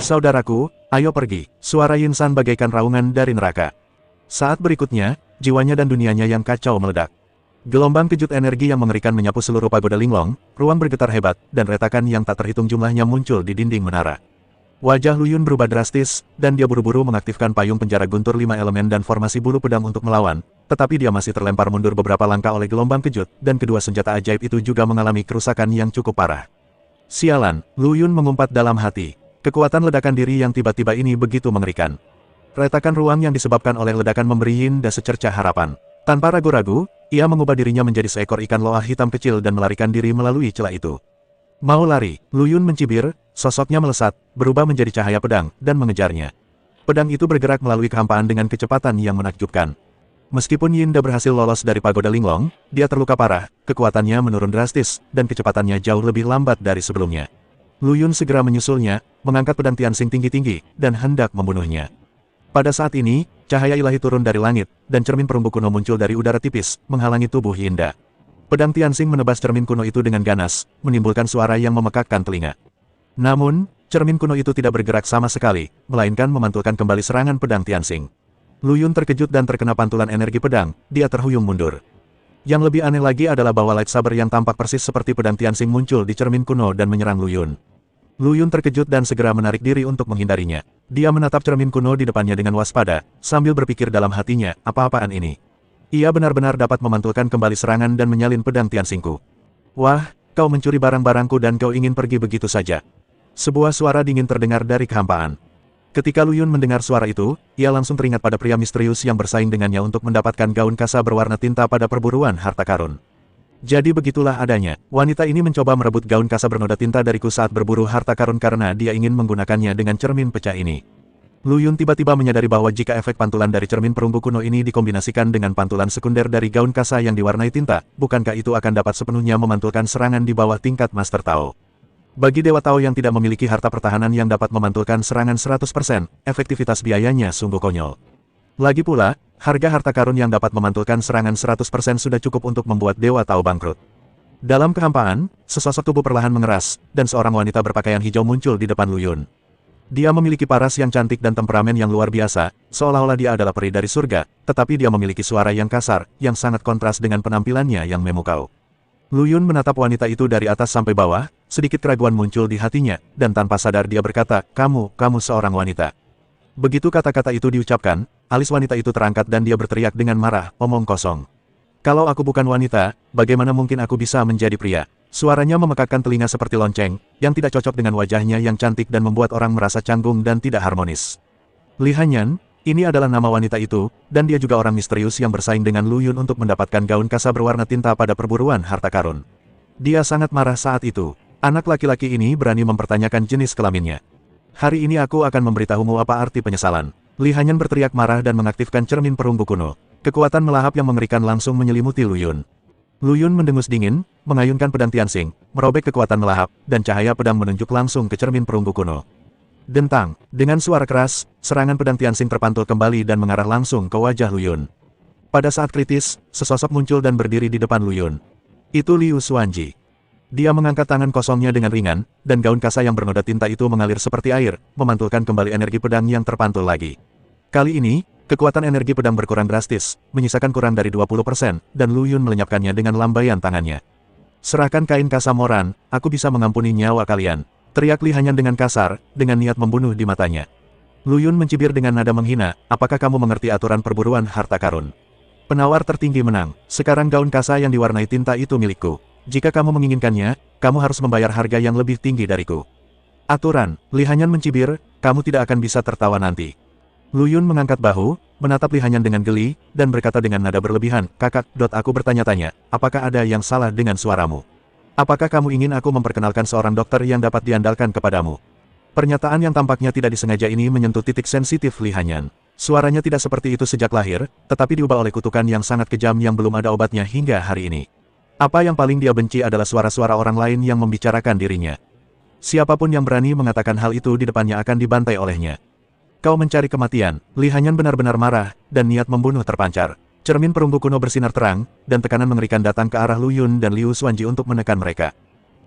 Saudaraku, ayo pergi, suara Yin San bagaikan raungan dari neraka. Saat berikutnya, jiwanya dan dunianya yang kacau meledak. Gelombang kejut energi yang mengerikan menyapu seluruh pagoda Linglong, ruang bergetar hebat, dan retakan yang tak terhitung jumlahnya muncul di dinding menara. Wajah Lu Yun berubah drastis, dan dia buru-buru mengaktifkan payung penjara guntur 5 elemen dan formasi bulu pedang untuk melawan, tetapi dia masih terlempar mundur beberapa langkah oleh gelombang kejut, dan kedua senjata ajaib itu juga mengalami kerusakan yang cukup parah. Sialan, Lu Yun mengumpat dalam hati. Kekuatan ledakan diri yang tiba-tiba ini begitu mengerikan. Retakan ruang yang disebabkan oleh ledakan memberi Yinda secercah harapan. Tanpa ragu-ragu, ia mengubah dirinya menjadi seekor ikan loah hitam kecil dan melarikan diri melalui celah itu. Mau lari, Lu Yun mencibir, sosoknya melesat, berubah menjadi cahaya pedang, dan mengejarnya. Pedang itu bergerak melalui kehampaan dengan kecepatan yang menakjubkan. Meskipun Yinda berhasil lolos dari pagoda Linglong, dia terluka parah, kekuatannya menurun drastis, dan kecepatannya jauh lebih lambat dari sebelumnya. Lu Yun segera menyusulnya, mengangkat pedang Tianxing tinggi-tinggi, dan hendak membunuhnya. Pada saat ini, cahaya ilahi turun dari langit, dan cermin perunggu kuno muncul dari udara tipis, menghalangi tubuh Yinda. Pedang Tianxing menebas cermin kuno itu dengan ganas, menimbulkan suara yang memekakkan telinga. Namun, cermin kuno itu tidak bergerak sama sekali, melainkan memantulkan kembali serangan pedang Tianxing. Lu Yun terkejut dan terkena pantulan energi pedang, dia terhuyung mundur. Yang lebih aneh lagi adalah bahwa lightsaber yang tampak persis seperti pedang Tianxing muncul di cermin kuno dan menyerang Lu Yun. Lu Yun terkejut dan segera menarik diri untuk menghindarinya. Dia menatap cermin kuno di depannya dengan waspada, sambil berpikir dalam hatinya, apa-apaan ini? Ia benar-benar dapat memantulkan kembali serangan dan menyalin pedang Tianxingku. Wah, kau mencuri barang-barangku dan kau ingin pergi begitu saja. Sebuah suara dingin terdengar dari kehampaan. Ketika Lu Yun mendengar suara itu, ia langsung teringat pada pria misterius yang bersaing dengannya untuk mendapatkan gaun kasa berwarna tinta pada perburuan harta karun. Jadi begitulah adanya, wanita ini mencoba merebut gaun kasa bernoda tinta dariku saat berburu harta karun karena dia ingin menggunakannya dengan cermin pecah ini. Lu Yun tiba-tiba menyadari bahwa jika efek pantulan dari cermin perunggu kuno ini dikombinasikan dengan pantulan sekunder dari gaun kasa yang diwarnai tinta, bukankah itu akan dapat sepenuhnya memantulkan serangan di bawah tingkat Master Tao? Bagi Dewa Tao yang tidak memiliki harta pertahanan yang dapat memantulkan serangan 100%, efektivitas biayanya sungguh konyol. Lagi pula, harga harta karun yang dapat memantulkan serangan 100% sudah cukup untuk membuat Dewa Tao bangkrut. Dalam kehampaan, sesosok tubuh perlahan mengeras, dan seorang wanita berpakaian hijau muncul di depan Lu Yun. Dia memiliki paras yang cantik dan temperamen yang luar biasa, seolah-olah dia adalah peri dari surga, tetapi dia memiliki suara yang kasar, yang sangat kontras dengan penampilannya yang memukau. Lu Yun menatap wanita itu dari atas sampai bawah, sedikit keraguan muncul di hatinya, dan tanpa sadar dia berkata, kamu seorang wanita. Begitu kata-kata itu diucapkan, alis wanita itu terangkat dan dia berteriak dengan marah, omong kosong. Kalau aku bukan wanita, bagaimana mungkin aku bisa menjadi pria? Suaranya memekakkan telinga seperti lonceng, yang tidak cocok dengan wajahnya yang cantik dan membuat orang merasa canggung dan tidak harmonis. Li Hanyan, ini adalah nama wanita itu, dan dia juga orang misterius yang bersaing dengan Lu Yun untuk mendapatkan gaun kasa berwarna tinta pada perburuan harta karun. Dia sangat marah saat itu. Anak laki-laki ini berani mempertanyakan jenis kelaminnya. Hari ini aku akan memberitahumu apa arti penyesalan. Li Hanyan berteriak marah dan mengaktifkan cermin perunggu kuno. Kekuatan melahap yang mengerikan langsung menyelimuti Lu Yun. Lu Yun mendengus dingin, mengayunkan pedang Tianxing, merobek kekuatan melahap, dan cahaya pedang menunjuk langsung ke cermin perunggu kuno. Dentang, dengan suara keras, serangan pedang Tianxing terpantul kembali dan mengarah langsung ke wajah Lu Yun. Pada saat kritis, sesosok muncul dan berdiri di depan Lu Yun. Itu Liu Xuanji. Dia mengangkat tangan kosongnya dengan ringan, dan gaun kasa yang bernoda tinta itu mengalir seperti air, memantulkan kembali energi pedang yang terpantul lagi. Kali ini, kekuatan energi pedang berkurang drastis, menyisakan kurang dari 20%, dan Lu Yun melenyapkannya dengan lambaian tangannya. Serahkan kain kasa Moran, aku bisa mengampuni nyawa kalian. Teriak Li Hanyan dengan kasar, dengan niat membunuh di matanya. Lu Yun mencibir dengan nada menghina, apakah kamu mengerti aturan perburuan harta karun? Penawar tertinggi menang, sekarang gaun kasa yang diwarnai tinta itu milikku. Jika kamu menginginkannya, kamu harus membayar harga yang lebih tinggi dariku. Aturan, Li Hanyan mencibir, kamu tidak akan bisa tertawa nanti. Lu Yun mengangkat bahu, menatap Li Hanyan dengan geli, dan berkata dengan nada berlebihan, kakak, aku bertanya-tanya, apakah ada yang salah dengan suaramu? Apakah kamu ingin aku memperkenalkan seorang dokter yang dapat diandalkan kepadamu? Pernyataan yang tampaknya tidak disengaja ini menyentuh titik sensitif Li Hanyan. Suaranya tidak seperti itu sejak lahir, tetapi diubah oleh kutukan yang sangat kejam yang belum ada obatnya hingga hari ini. Apa yang paling dia benci adalah suara-suara orang lain yang membicarakan dirinya. Siapapun yang berani mengatakan hal itu di depannya akan dibantai olehnya. Kau mencari kematian, Li Hanyan benar-benar marah, dan niat membunuh terpancar. Cermin perunggu kuno bersinar terang, dan tekanan mengerikan datang ke arah Lu Yun dan Liu Xuanji untuk menekan mereka.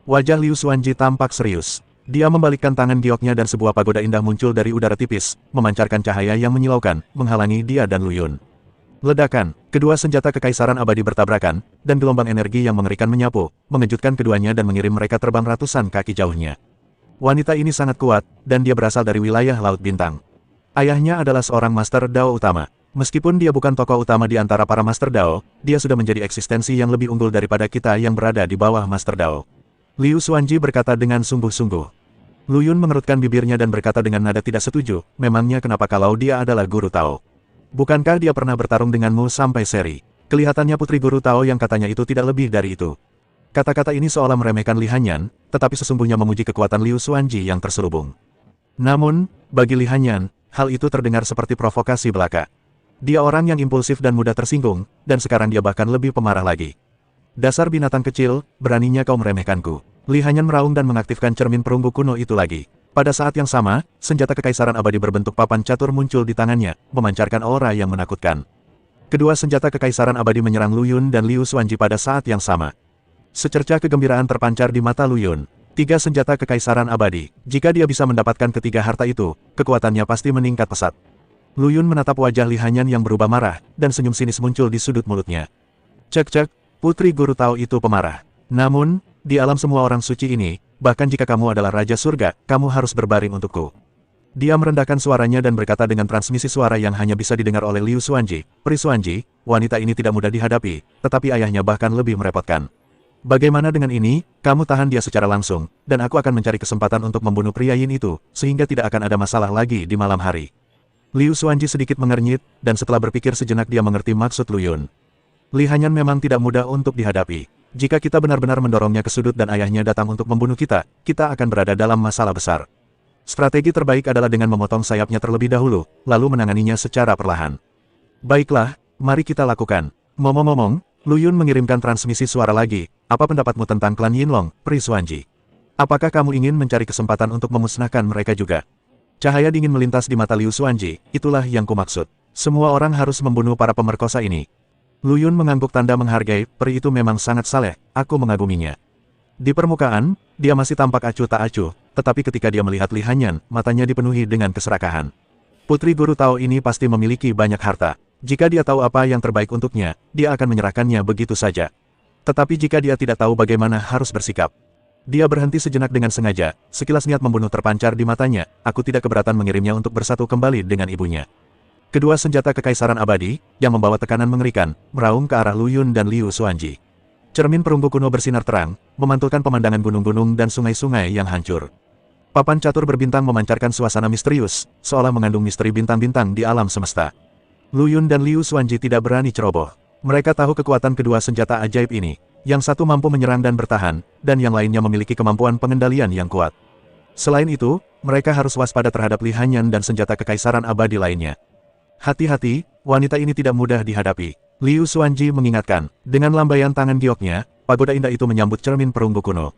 Wajah Liu Xuanji tampak serius. Dia membalikkan tangan gioknya dan sebuah pagoda indah muncul dari udara tipis, memancarkan cahaya yang menyilaukan, menghalangi dia dan Lu Yun. Ledakan, kedua senjata kekaisaran abadi bertabrakan, dan gelombang energi yang mengerikan menyapu, mengejutkan keduanya dan mengirim mereka terbang ratusan kaki jauhnya. Wanita ini sangat kuat, dan dia berasal dari wilayah Laut Bintang. Ayahnya adalah seorang Master Dao utama. Meskipun dia bukan tokoh utama di antara para Master Dao, dia sudah menjadi eksistensi yang lebih unggul daripada kita yang berada di bawah Master Dao. Liu Xuanji berkata dengan sungguh-sungguh. Lu Yun mengerutkan bibirnya dan berkata dengan nada tidak setuju, memangnya kenapa kalau dia adalah guru Tao? Bukankah dia pernah bertarung denganmu sampai seri? Kelihatannya putri guru Tao yang katanya itu tidak lebih dari itu. Kata-kata ini seolah meremehkan Li Hanyan, tetapi sesungguhnya memuji kekuatan Liu Xuanji yang terselubung. Namun, bagi Li Hanyan, hal itu terdengar seperti provokasi belaka. Dia orang yang impulsif dan mudah tersinggung, dan sekarang dia bahkan lebih pemarah lagi. Dasar binatang kecil, beraninya kau meremehkanku. Li Hanyan meraung dan mengaktifkan cermin perunggu kuno itu lagi. Pada saat yang sama, senjata kekaisaran abadi berbentuk papan catur muncul di tangannya, memancarkan aura yang menakutkan. Kedua senjata kekaisaran abadi menyerang Lu Yun dan Liu Xuanji pada saat yang sama. Secercah kegembiraan terpancar di mata Lu Yun. 3 senjata kekaisaran abadi. Jika dia bisa mendapatkan ketiga harta itu, kekuatannya pasti meningkat pesat. Lu Yun menatap wajah Li Hanyan yang berubah marah, dan senyum sinis muncul di sudut mulutnya. Cek-cek. Putri guru Tao itu pemarah. Namun, di alam semua orang suci ini, bahkan jika kamu adalah Raja Surga, kamu harus berbaring untukku. Dia merendahkan suaranya dan berkata dengan transmisi suara yang hanya bisa didengar oleh Liu Xuanji. Pri Xuanji, wanita ini tidak mudah dihadapi, tetapi ayahnya bahkan lebih merepotkan. Bagaimana dengan ini, kamu tahan dia secara langsung, dan aku akan mencari kesempatan untuk membunuh pria Yin itu, sehingga tidak akan ada masalah lagi di malam hari. Liu Xuanji sedikit mengernyit, dan setelah berpikir sejenak dia mengerti maksud Lu Yun. Li Hanyan memang tidak mudah untuk dihadapi. Jika kita benar-benar mendorongnya ke sudut dan ayahnya datang untuk membunuh kita, kita akan berada dalam masalah besar. Strategi terbaik adalah dengan memotong sayapnya terlebih dahulu, lalu menanganinya secara perlahan. Baiklah, mari kita lakukan. Ngomong-ngomong, Lu Yun mengirimkan transmisi suara lagi. Apa pendapatmu tentang klan Yinlong, Pri Xuanji? Apakah kamu ingin mencari kesempatan untuk memusnahkan mereka juga? Cahaya dingin melintas di mata Liu Xuanji, itulah yang kumaksud. Semua orang harus membunuh para pemerkosa ini. Lu Yun mengangguk tanda menghargai, peri itu memang sangat saleh, aku mengaguminya. Di permukaan, dia masih tampak acuh tak acuh, tetapi ketika dia melihat Li Hanyan, matanya dipenuhi dengan keserakahan. Putri guru Tao ini pasti memiliki banyak harta. Jika dia tahu apa yang terbaik untuknya, dia akan menyerahkannya begitu saja. Tetapi jika dia tidak tahu bagaimana harus bersikap. Dia berhenti sejenak dengan sengaja, sekilas niat membunuh terpancar di matanya, aku tidak keberatan mengirimnya untuk bersatu kembali dengan ibunya. Kedua senjata kekaisaran abadi, yang membawa tekanan mengerikan, meraung ke arah Lu Yun dan Liu Xuanji. Cermin perunggu kuno bersinar terang, memantulkan pemandangan gunung-gunung dan sungai-sungai yang hancur. Papan catur berbintang memancarkan suasana misterius, seolah mengandung misteri bintang-bintang di alam semesta. Lu Yun dan Liu Xuanji tidak berani ceroboh. Mereka tahu kekuatan kedua senjata ajaib ini. Yang satu mampu menyerang dan bertahan, dan yang lainnya memiliki kemampuan pengendalian yang kuat. Selain itu, mereka harus waspada terhadap Li Hanyan dan senjata kekaisaran abadi lainnya. Hati-hati, wanita ini tidak mudah dihadapi. Liu Xuanji mengingatkan. Dengan lambaian tangan gioknya, pagoda indah itu menyambut cermin perunggu kuno.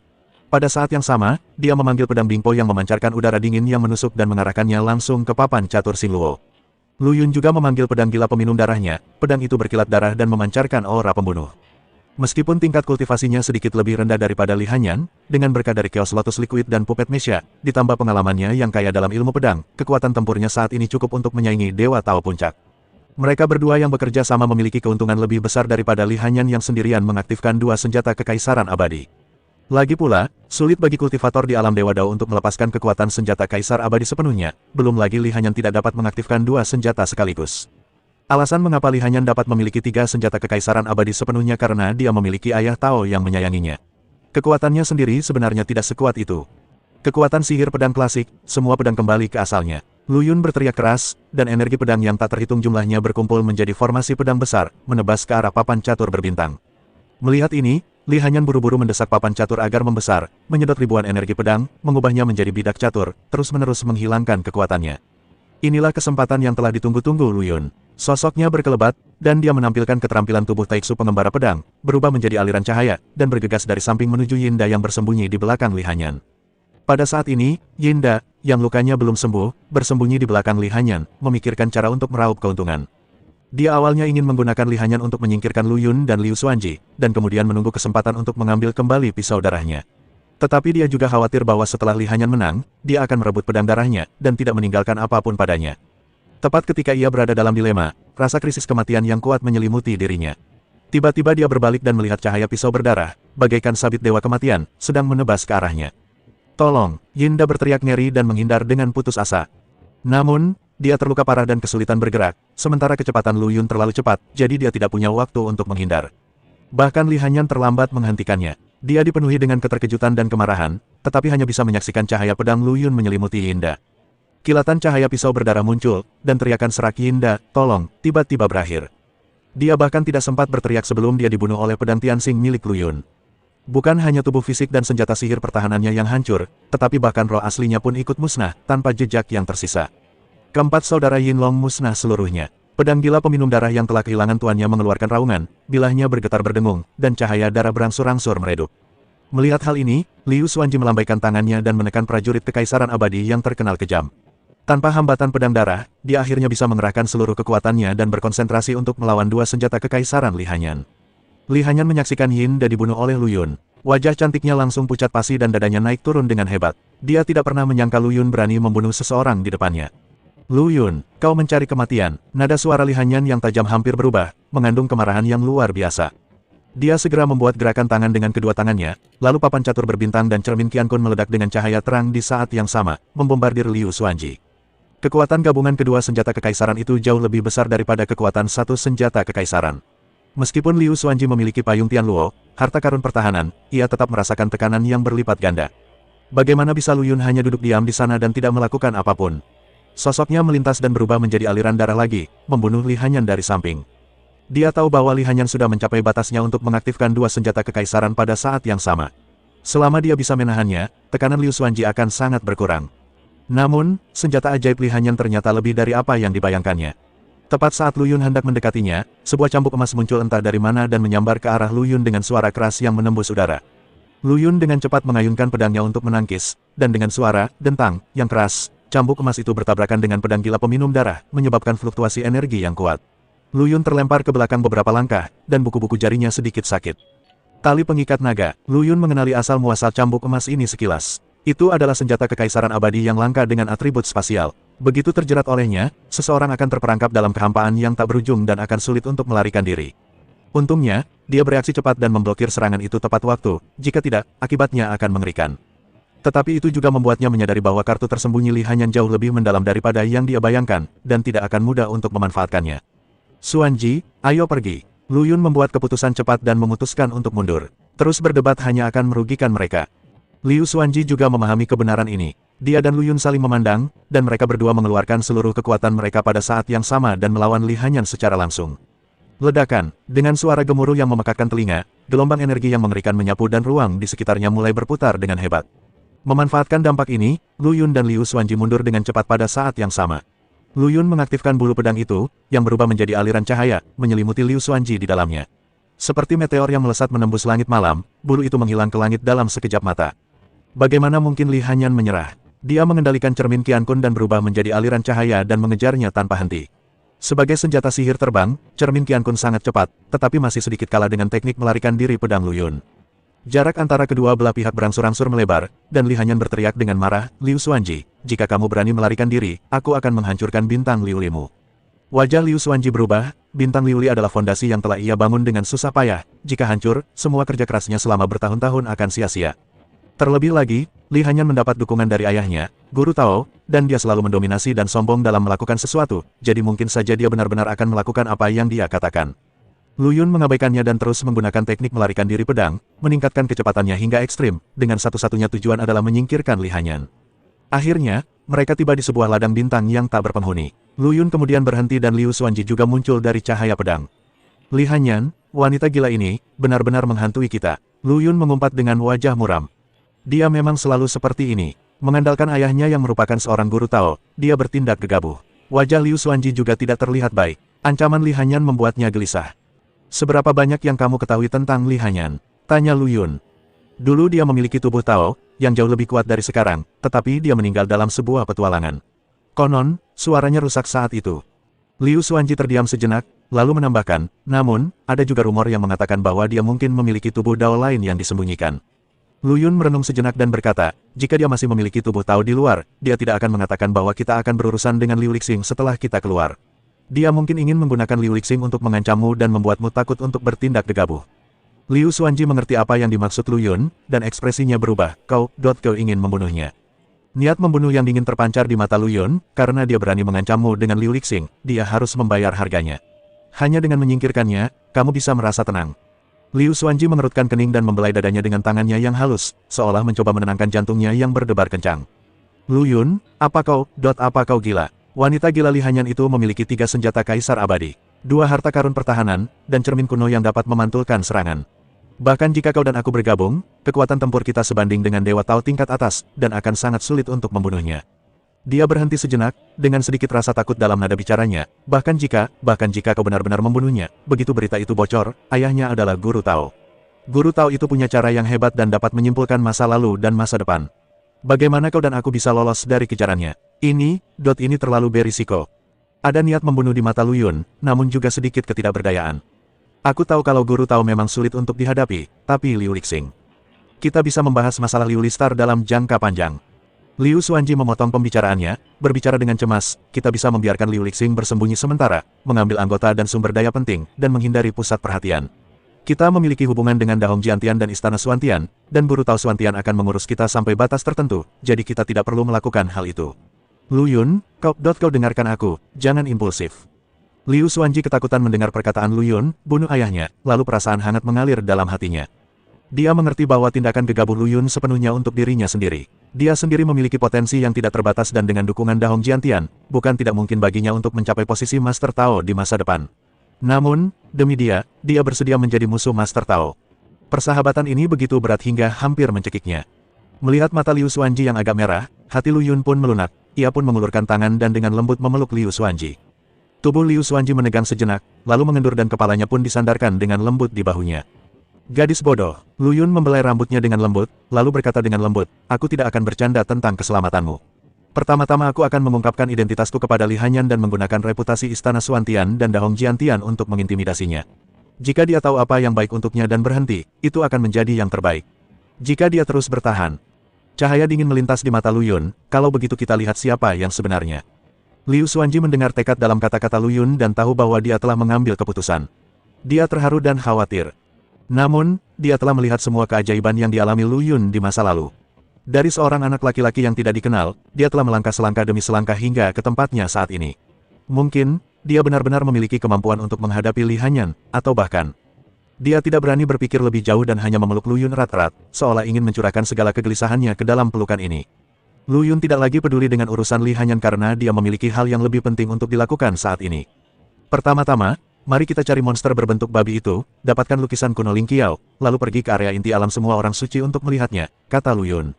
Pada saat yang sama, dia memanggil pedang Bingpo yang memancarkan udara dingin yang menusuk dan mengarahkannya langsung ke papan catur Xingluo. Lu Yun juga memanggil pedang gila peminum darahnya, pedang itu berkilat darah dan memancarkan aura pembunuh. Meskipun tingkat kultivasinya sedikit lebih rendah daripada Li Hanyan, dengan berkah dari Chaos Lotus Liquid dan Puppet Mesha, ditambah pengalamannya yang kaya dalam ilmu pedang, kekuatan tempurnya saat ini cukup untuk menyaingi Dewa Tao Puncak. Mereka berdua yang bekerja sama memiliki keuntungan lebih besar daripada Li Hanyan yang sendirian mengaktifkan dua senjata kekaisaran abadi. Lagi pula, sulit bagi kultivator di alam Dewa Dao untuk melepaskan kekuatan senjata kaisar abadi sepenuhnya, belum lagi Li Hanyan tidak dapat mengaktifkan dua senjata sekaligus. Alasan mengapa Li Hanyan dapat memiliki 3 senjata kekaisaran abadi sepenuhnya karena dia memiliki ayah Tao yang menyayanginya. Kekuatannya sendiri sebenarnya tidak sekuat itu. Kekuatan sihir pedang klasik, semua pedang kembali ke asalnya. Lu Yun berteriak keras, dan energi pedang yang tak terhitung jumlahnya berkumpul menjadi formasi pedang besar, menebas ke arah papan catur berbintang. Melihat ini, Li Hanyan buru-buru mendesak papan catur agar membesar, menyedot ribuan energi pedang, mengubahnya menjadi bidak catur, terus-menerus menghilangkan kekuatannya. Inilah kesempatan yang telah ditunggu-tunggu Lu Yun. Sosoknya berkelebat, dan dia menampilkan keterampilan tubuh Taiksu pengembara pedang, berubah menjadi aliran cahaya, dan bergegas dari samping menuju Yinda yang bersembunyi di belakang Li Hanyan. Pada saat ini, Yinda, yang lukanya belum sembuh, bersembunyi di belakang Li Hanyan, memikirkan cara untuk meraup keuntungan. Dia awalnya ingin menggunakan Li Hanyan untuk menyingkirkan Lu Yun dan Liu Xuanji, dan kemudian menunggu kesempatan untuk mengambil kembali pisau darahnya. Tetapi dia juga khawatir bahwa setelah Li Hanyan menang, dia akan merebut pedang darahnya, dan tidak meninggalkan apapun padanya. Tepat ketika ia berada dalam dilema, rasa krisis kematian yang kuat menyelimuti dirinya. Tiba-tiba dia berbalik dan melihat cahaya pisau berdarah, bagaikan sabit dewa kematian, sedang menebas ke arahnya. "Tolong!" Yinda berteriak ngeri dan menghindar dengan putus asa. Namun, dia terluka parah dan kesulitan bergerak, sementara kecepatan Lu Yun terlalu cepat, jadi dia tidak punya waktu untuk menghindar. Bahkan Li Hanyan terlambat menghentikannya. Dia dipenuhi dengan keterkejutan dan kemarahan, tetapi hanya bisa menyaksikan cahaya pedang Lu Yun menyelimuti Yinda. Kilatan cahaya pisau berdarah muncul, dan teriakan serak Yinda, "Tolong!" tiba-tiba berakhir. Dia bahkan tidak sempat berteriak sebelum dia dibunuh oleh pedang Tianxing milik Lu Yun. Bukan hanya tubuh fisik dan senjata sihir pertahanannya yang hancur, tetapi bahkan roh aslinya pun ikut musnah, tanpa jejak yang tersisa. Keempat saudara Yinlong musnah seluruhnya. Pedang gila peminum darah yang telah kehilangan tuannya mengeluarkan raungan, bilahnya bergetar berdengung, dan cahaya darah berangsur-angsur meredup. Melihat hal ini, Liu Xuanji melambaikan tangannya dan menekan prajurit kekaisaran abadi yang terkenal kejam. Tanpa hambatan pedang darah, dia akhirnya bisa mengerahkan seluruh kekuatannya dan berkonsentrasi untuk melawan dua senjata kekaisaran Li Hanyan. Li Hanyan menyaksikan Yinda dibunuh oleh Lu Yun. Wajah cantiknya langsung pucat pasi dan dadanya naik turun dengan hebat. Dia tidak pernah menyangka Lu Yun berani membunuh seseorang di depannya. "Lu Yun, kau mencari kematian." Nada suara Li Hanyan yang tajam hampir berubah, mengandung kemarahan yang luar biasa. Dia segera membuat gerakan tangan dengan kedua tangannya, lalu papan catur berbintang dan cermin Qiankun meledak dengan cahaya terang di saat yang sama, membombardir Liu Xuanji. Kekuatan gabungan kedua senjata kekaisaran itu jauh lebih besar daripada kekuatan satu senjata kekaisaran. Meskipun Liu Xuanji memiliki payung Tianluo, harta karun pertahanan, ia tetap merasakan tekanan yang berlipat ganda. Bagaimana bisa Lu Yun hanya duduk diam di sana dan tidak melakukan apapun? Sosoknya melintas dan berubah menjadi aliran darah lagi, membunuh Li Hanyan dari samping. Dia tahu bahwa Li Hanyan sudah mencapai batasnya untuk mengaktifkan dua senjata kekaisaran pada saat yang sama. Selama dia bisa menahannya, tekanan Liu Xuanji akan sangat berkurang. Namun, senjata ajaib Li Hanyan ternyata lebih dari apa yang dibayangkannya. Tepat saat Lu Yun hendak mendekatinya, sebuah cambuk emas muncul entah dari mana dan menyambar ke arah Lu Yun dengan suara keras yang menembus udara. Lu Yun dengan cepat mengayunkan pedangnya untuk menangkis, dan dengan suara dentang yang keras, cambuk emas itu bertabrakan dengan pedang gila peminum darah, menyebabkan fluktuasi energi yang kuat. Lu Yun terlempar ke belakang beberapa langkah, dan buku-buku jarinya sedikit sakit. Tali pengikat naga. Lu Yun mengenali asal-muasal cambuk emas ini sekilas. Itu adalah senjata kekaisaran abadi yang langka dengan atribut spasial. Begitu terjerat olehnya, seseorang akan terperangkap dalam kehampaan yang tak berujung dan akan sulit untuk melarikan diri. Untungnya, dia bereaksi cepat dan memblokir serangan itu tepat waktu, jika tidak, akibatnya akan mengerikan. Tetapi itu juga membuatnya menyadari bahwa kartu tersembunyi Li Hanyan jauh lebih mendalam daripada yang dia bayangkan, dan tidak akan mudah untuk memanfaatkannya. "Xuanji, ayo pergi." Lu Yun membuat keputusan cepat dan memutuskan untuk mundur. Terus berdebat hanya akan merugikan mereka. Liu Xuanji juga memahami kebenaran ini. Dia dan Lu Yun saling memandang, dan mereka berdua mengeluarkan seluruh kekuatan mereka pada saat yang sama dan melawan Li Hanyan secara langsung. Ledakan, dengan suara gemuruh yang memekakkan telinga, gelombang energi yang mengerikan menyapu dan ruang di sekitarnya mulai berputar dengan hebat. Memanfaatkan dampak ini, Lu Yun dan Liu Xuanji mundur dengan cepat pada saat yang sama. Lu Yun mengaktifkan bulu pedang itu, yang berubah menjadi aliran cahaya, menyelimuti Liu Xuanji di dalamnya. Seperti meteor yang melesat menembus langit malam, bulu itu menghilang ke langit dalam sekejap mata. Bagaimana mungkin Li Hanyan menyerah? Dia mengendalikan cermin Qiankun dan berubah menjadi aliran cahaya dan mengejarnya tanpa henti. Sebagai senjata sihir terbang, cermin Qiankun sangat cepat, tetapi masih sedikit kalah dengan teknik melarikan diri pedang Lu Yun. Jarak antara kedua belah pihak berangsur-angsur melebar, dan Li Hanyan berteriak dengan marah, "Liu Xuanji, jika kamu berani melarikan diri, aku akan menghancurkan bintang Liulimu." Wajah Liu Xuanji berubah, bintang Liuli adalah fondasi yang telah ia bangun dengan susah payah, jika hancur, semua kerja kerasnya selama bertahun-tahun akan sia-sia. Terlebih lagi, Li Hanyan mendapat dukungan dari ayahnya, Guru Tao, dan dia selalu mendominasi dan sombong dalam melakukan sesuatu, jadi mungkin saja dia benar-benar akan melakukan apa yang dia katakan. Lu Yun mengabaikannya dan terus menggunakan teknik melarikan diri pedang, meningkatkan kecepatannya hingga ekstrim, dengan satu-satunya tujuan adalah menyingkirkan Li Hanyan. Akhirnya, mereka tiba di sebuah ladang bintang yang tak berpenghuni. Lu Yun kemudian berhenti dan Liu Xuanji juga muncul dari cahaya pedang. "Li Hanyan, wanita gila ini, benar-benar menghantui kita." Lu Yun mengumpat dengan wajah muram. Dia memang selalu seperti ini. Mengandalkan ayahnya yang merupakan seorang guru Tao, dia bertindak gegabah. Wajah Liu Xuanji juga tidak terlihat baik. Ancaman Li Hanyan membuatnya gelisah. "Seberapa banyak yang kamu ketahui tentang Li Hanyan?" tanya Lu Yun. Dulu dia memiliki tubuh Tao, yang jauh lebih kuat dari sekarang, tetapi dia meninggal dalam sebuah petualangan. Konon, suaranya rusak saat itu. Liu Xuanji terdiam sejenak, lalu menambahkan, namun, ada juga rumor yang mengatakan bahwa dia mungkin memiliki tubuh Dao lain yang disembunyikan. Lu Yun merenung sejenak dan berkata, jika dia masih memiliki tubuh Tao di luar, dia tidak akan mengatakan bahwa kita akan berurusan dengan Liu Lixing setelah kita keluar. Dia mungkin ingin menggunakan Liu Lixing untuk mengancammu dan membuatmu takut untuk bertindak gegabah. Liu Xuanji mengerti apa yang dimaksud Lu Yun, dan ekspresinya berubah, kau ingin membunuhnya. Niat membunuh yang dingin terpancar di mata Lu Yun, karena dia berani mengancammu dengan Liu Lixing, dia harus membayar harganya. Hanya dengan menyingkirkannya, kamu bisa merasa tenang. Liu Xuanji mengerutkan kening dan membelai dadanya dengan tangannya yang halus, seolah mencoba menenangkan jantungnya yang berdebar kencang. Lu Yun, apa kau gila? Wanita gila Li Hanyan itu memiliki 3 senjata kaisar abadi, 2 harta karun pertahanan, dan cermin kuno yang dapat memantulkan serangan. Bahkan jika kau dan aku bergabung, kekuatan tempur kita sebanding dengan Dewa Tao tingkat atas, dan akan sangat sulit untuk membunuhnya. Dia berhenti sejenak, dengan sedikit rasa takut dalam nada bicaranya, bahkan jika kau benar-benar membunuhnya, begitu berita itu bocor, ayahnya adalah Guru Tao. Guru Tao itu punya cara yang hebat dan dapat menyimpulkan masa lalu dan masa depan. Bagaimana kau dan aku bisa lolos dari kejarannya? Ini terlalu berisiko. Ada niat membunuh di mata Lu Yun, namun juga sedikit ketidakberdayaan. Aku tahu kalau Guru Tao memang sulit untuk dihadapi, tapi Liu Lixing. Kita bisa membahas masalah Liu Listar dalam jangka panjang. Liu Xuanji memotong pembicaraannya, berbicara dengan cemas, kita bisa membiarkan Liu Lixing bersembunyi sementara, mengambil anggota dan sumber daya penting, dan menghindari pusat perhatian. Kita memiliki hubungan dengan Dahong Jiantian dan Istana Xuantian, dan Guru Tao Xuantian akan mengurus kita sampai batas tertentu, jadi kita tidak perlu melakukan hal itu. Lu Yun, kau dengarkan aku, jangan impulsif. Liu Xuanji ketakutan mendengar perkataan Lu Yun, bunuh ayahnya, lalu perasaan hangat mengalir dalam hatinya. Dia mengerti bahwa tindakan gegabah Lu Yun sepenuhnya untuk dirinya sendiri. Dia sendiri memiliki potensi yang tidak terbatas dan dengan dukungan Dahong Jiantian, bukan tidak mungkin baginya untuk mencapai posisi Master Tao di masa depan. Namun, demi dia bersedia menjadi musuh Master Tao. Persahabatan ini begitu berat hingga hampir mencekiknya. Melihat mata Liu Xuanji yang agak merah, hati Lu Yun pun melunak, ia pun mengulurkan tangan dan dengan lembut memeluk Liu Xuanji. Tubuh Liu Xuanji menegang sejenak, lalu mengendur dan kepalanya pun disandarkan dengan lembut di bahunya. Gadis bodoh, Lu Yun membelai rambutnya dengan lembut, lalu berkata dengan lembut, aku tidak akan bercanda tentang keselamatanmu. Pertama-tama aku akan mengungkapkan identitasku kepada Li Hanyan dan menggunakan reputasi Istana Xuantian dan Dahong Jiantian untuk mengintimidasinya. Jika dia tahu apa yang baik untuknya dan berhenti, itu akan menjadi yang terbaik. Jika dia terus bertahan, cahaya dingin melintas di mata Lu Yun, kalau begitu kita lihat siapa yang sebenarnya. Liu Xuanji mendengar tekad dalam kata-kata Lu Yun dan tahu bahwa dia telah mengambil keputusan. Dia terharu dan khawatir. Namun, dia telah melihat semua keajaiban yang dialami Lu Yun di masa lalu. Dari seorang anak laki-laki yang tidak dikenal, dia telah melangkah selangkah demi selangkah hingga ke tempatnya saat ini. Mungkin, dia benar-benar memiliki kemampuan untuk menghadapi Li Hanyan, atau bahkan, dia tidak berani berpikir lebih jauh dan hanya memeluk Lu Yun erat-erat, seolah ingin mencurahkan segala kegelisahannya ke dalam pelukan ini. Lu Yun tidak lagi peduli dengan urusan Li Hanyan karena dia memiliki hal yang lebih penting untuk dilakukan saat ini. Pertama-tama, mari kita cari monster berbentuk babi itu, dapatkan lukisan kuno Ling Qiao, lalu pergi ke area inti alam semua orang suci untuk melihatnya, kata Lu Yun.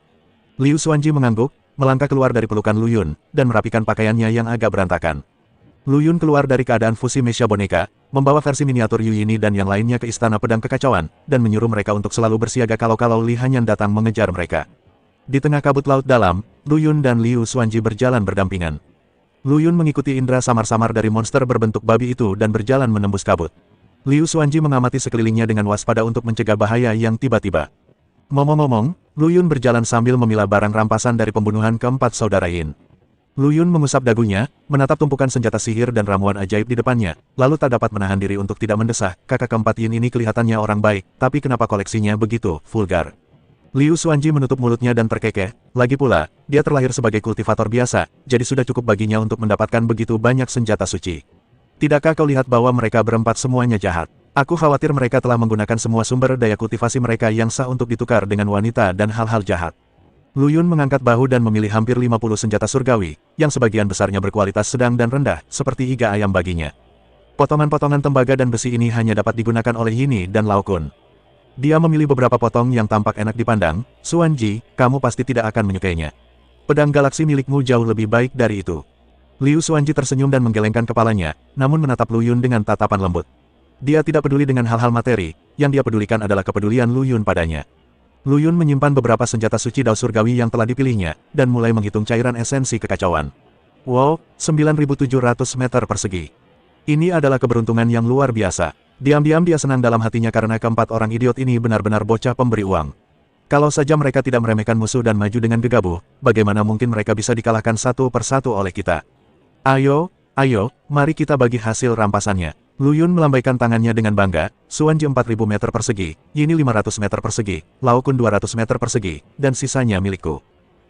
Liu Xuanji mengangguk, melangkah keluar dari pelukan Lu Yun, dan merapikan pakaiannya yang agak berantakan. Lu Yun keluar dari keadaan fusi Mesha boneka, membawa versi miniatur Yu Yini dan yang lainnya ke Istana Pedang Kekacauan, dan menyuruh mereka untuk selalu bersiaga kalau Li Hanyan datang mengejar mereka. Di tengah kabut laut dalam, Lu Yun dan Liu Xuanji berjalan berdampingan. Lu Yun mengikuti indera samar-samar dari monster berbentuk babi itu dan berjalan menembus kabut. Liu Xuanji mengamati sekelilingnya dengan waspada untuk mencegah bahaya yang tiba-tiba. Ngomong-ngomong, Lu Yun berjalan sambil memilah barang rampasan dari pembunuhan keempat saudara Yin. Lu Yun mengusap dagunya, menatap tumpukan senjata sihir dan ramuan ajaib di depannya, lalu tak dapat menahan diri untuk tidak mendesah, kakak keempat Yin ini kelihatannya orang baik, tapi kenapa koleksinya begitu vulgar? Liu Xuanji menutup mulutnya dan terkekeh, lagi pula, dia terlahir sebagai kultivator biasa, jadi sudah cukup baginya untuk mendapatkan begitu banyak senjata suci. Tidakkah kau lihat bahwa mereka berempat semuanya jahat? Aku khawatir mereka telah menggunakan semua sumber daya kultivasi mereka yang sah untuk ditukar dengan wanita dan hal-hal jahat. Lu Yun mengangkat bahu dan memilih hampir 50 senjata surgawi, yang sebagian besarnya berkualitas sedang dan rendah, seperti iga ayam baginya. Potongan-potongan tembaga dan besi ini hanya dapat digunakan oleh Yini dan Lao Kun. Dia memilih beberapa potong yang tampak enak dipandang, Xuanji, kamu pasti tidak akan menyukainya. Pedang galaksi milikmu jauh lebih baik dari itu. Liu Xuanji tersenyum dan menggelengkan kepalanya, namun menatap Lu Yun dengan tatapan lembut. Dia tidak peduli dengan hal-hal materi, yang dia pedulikan adalah kepedulian Lu Yun padanya. Lu Yun menyimpan beberapa senjata suci Dao surgawi yang telah dipilihnya, dan mulai menghitung cairan esensi kekacauan. Wow, 9.700 meter persegi. Ini adalah keberuntungan yang luar biasa. Diam-diam dia senang dalam hatinya karena keempat orang idiot ini benar-benar bocah pemberi uang. Kalau saja mereka tidak meremehkan musuh dan maju dengan gegabah, bagaimana mungkin mereka bisa dikalahkan satu persatu oleh kita? Ayo, ayo, mari kita bagi hasil rampasannya. Lu Yun melambaikan tangannya dengan bangga, Xuanji 4000 meter persegi, Yini 500 meter persegi, Lao Kun 200 meter persegi, dan sisanya milikku.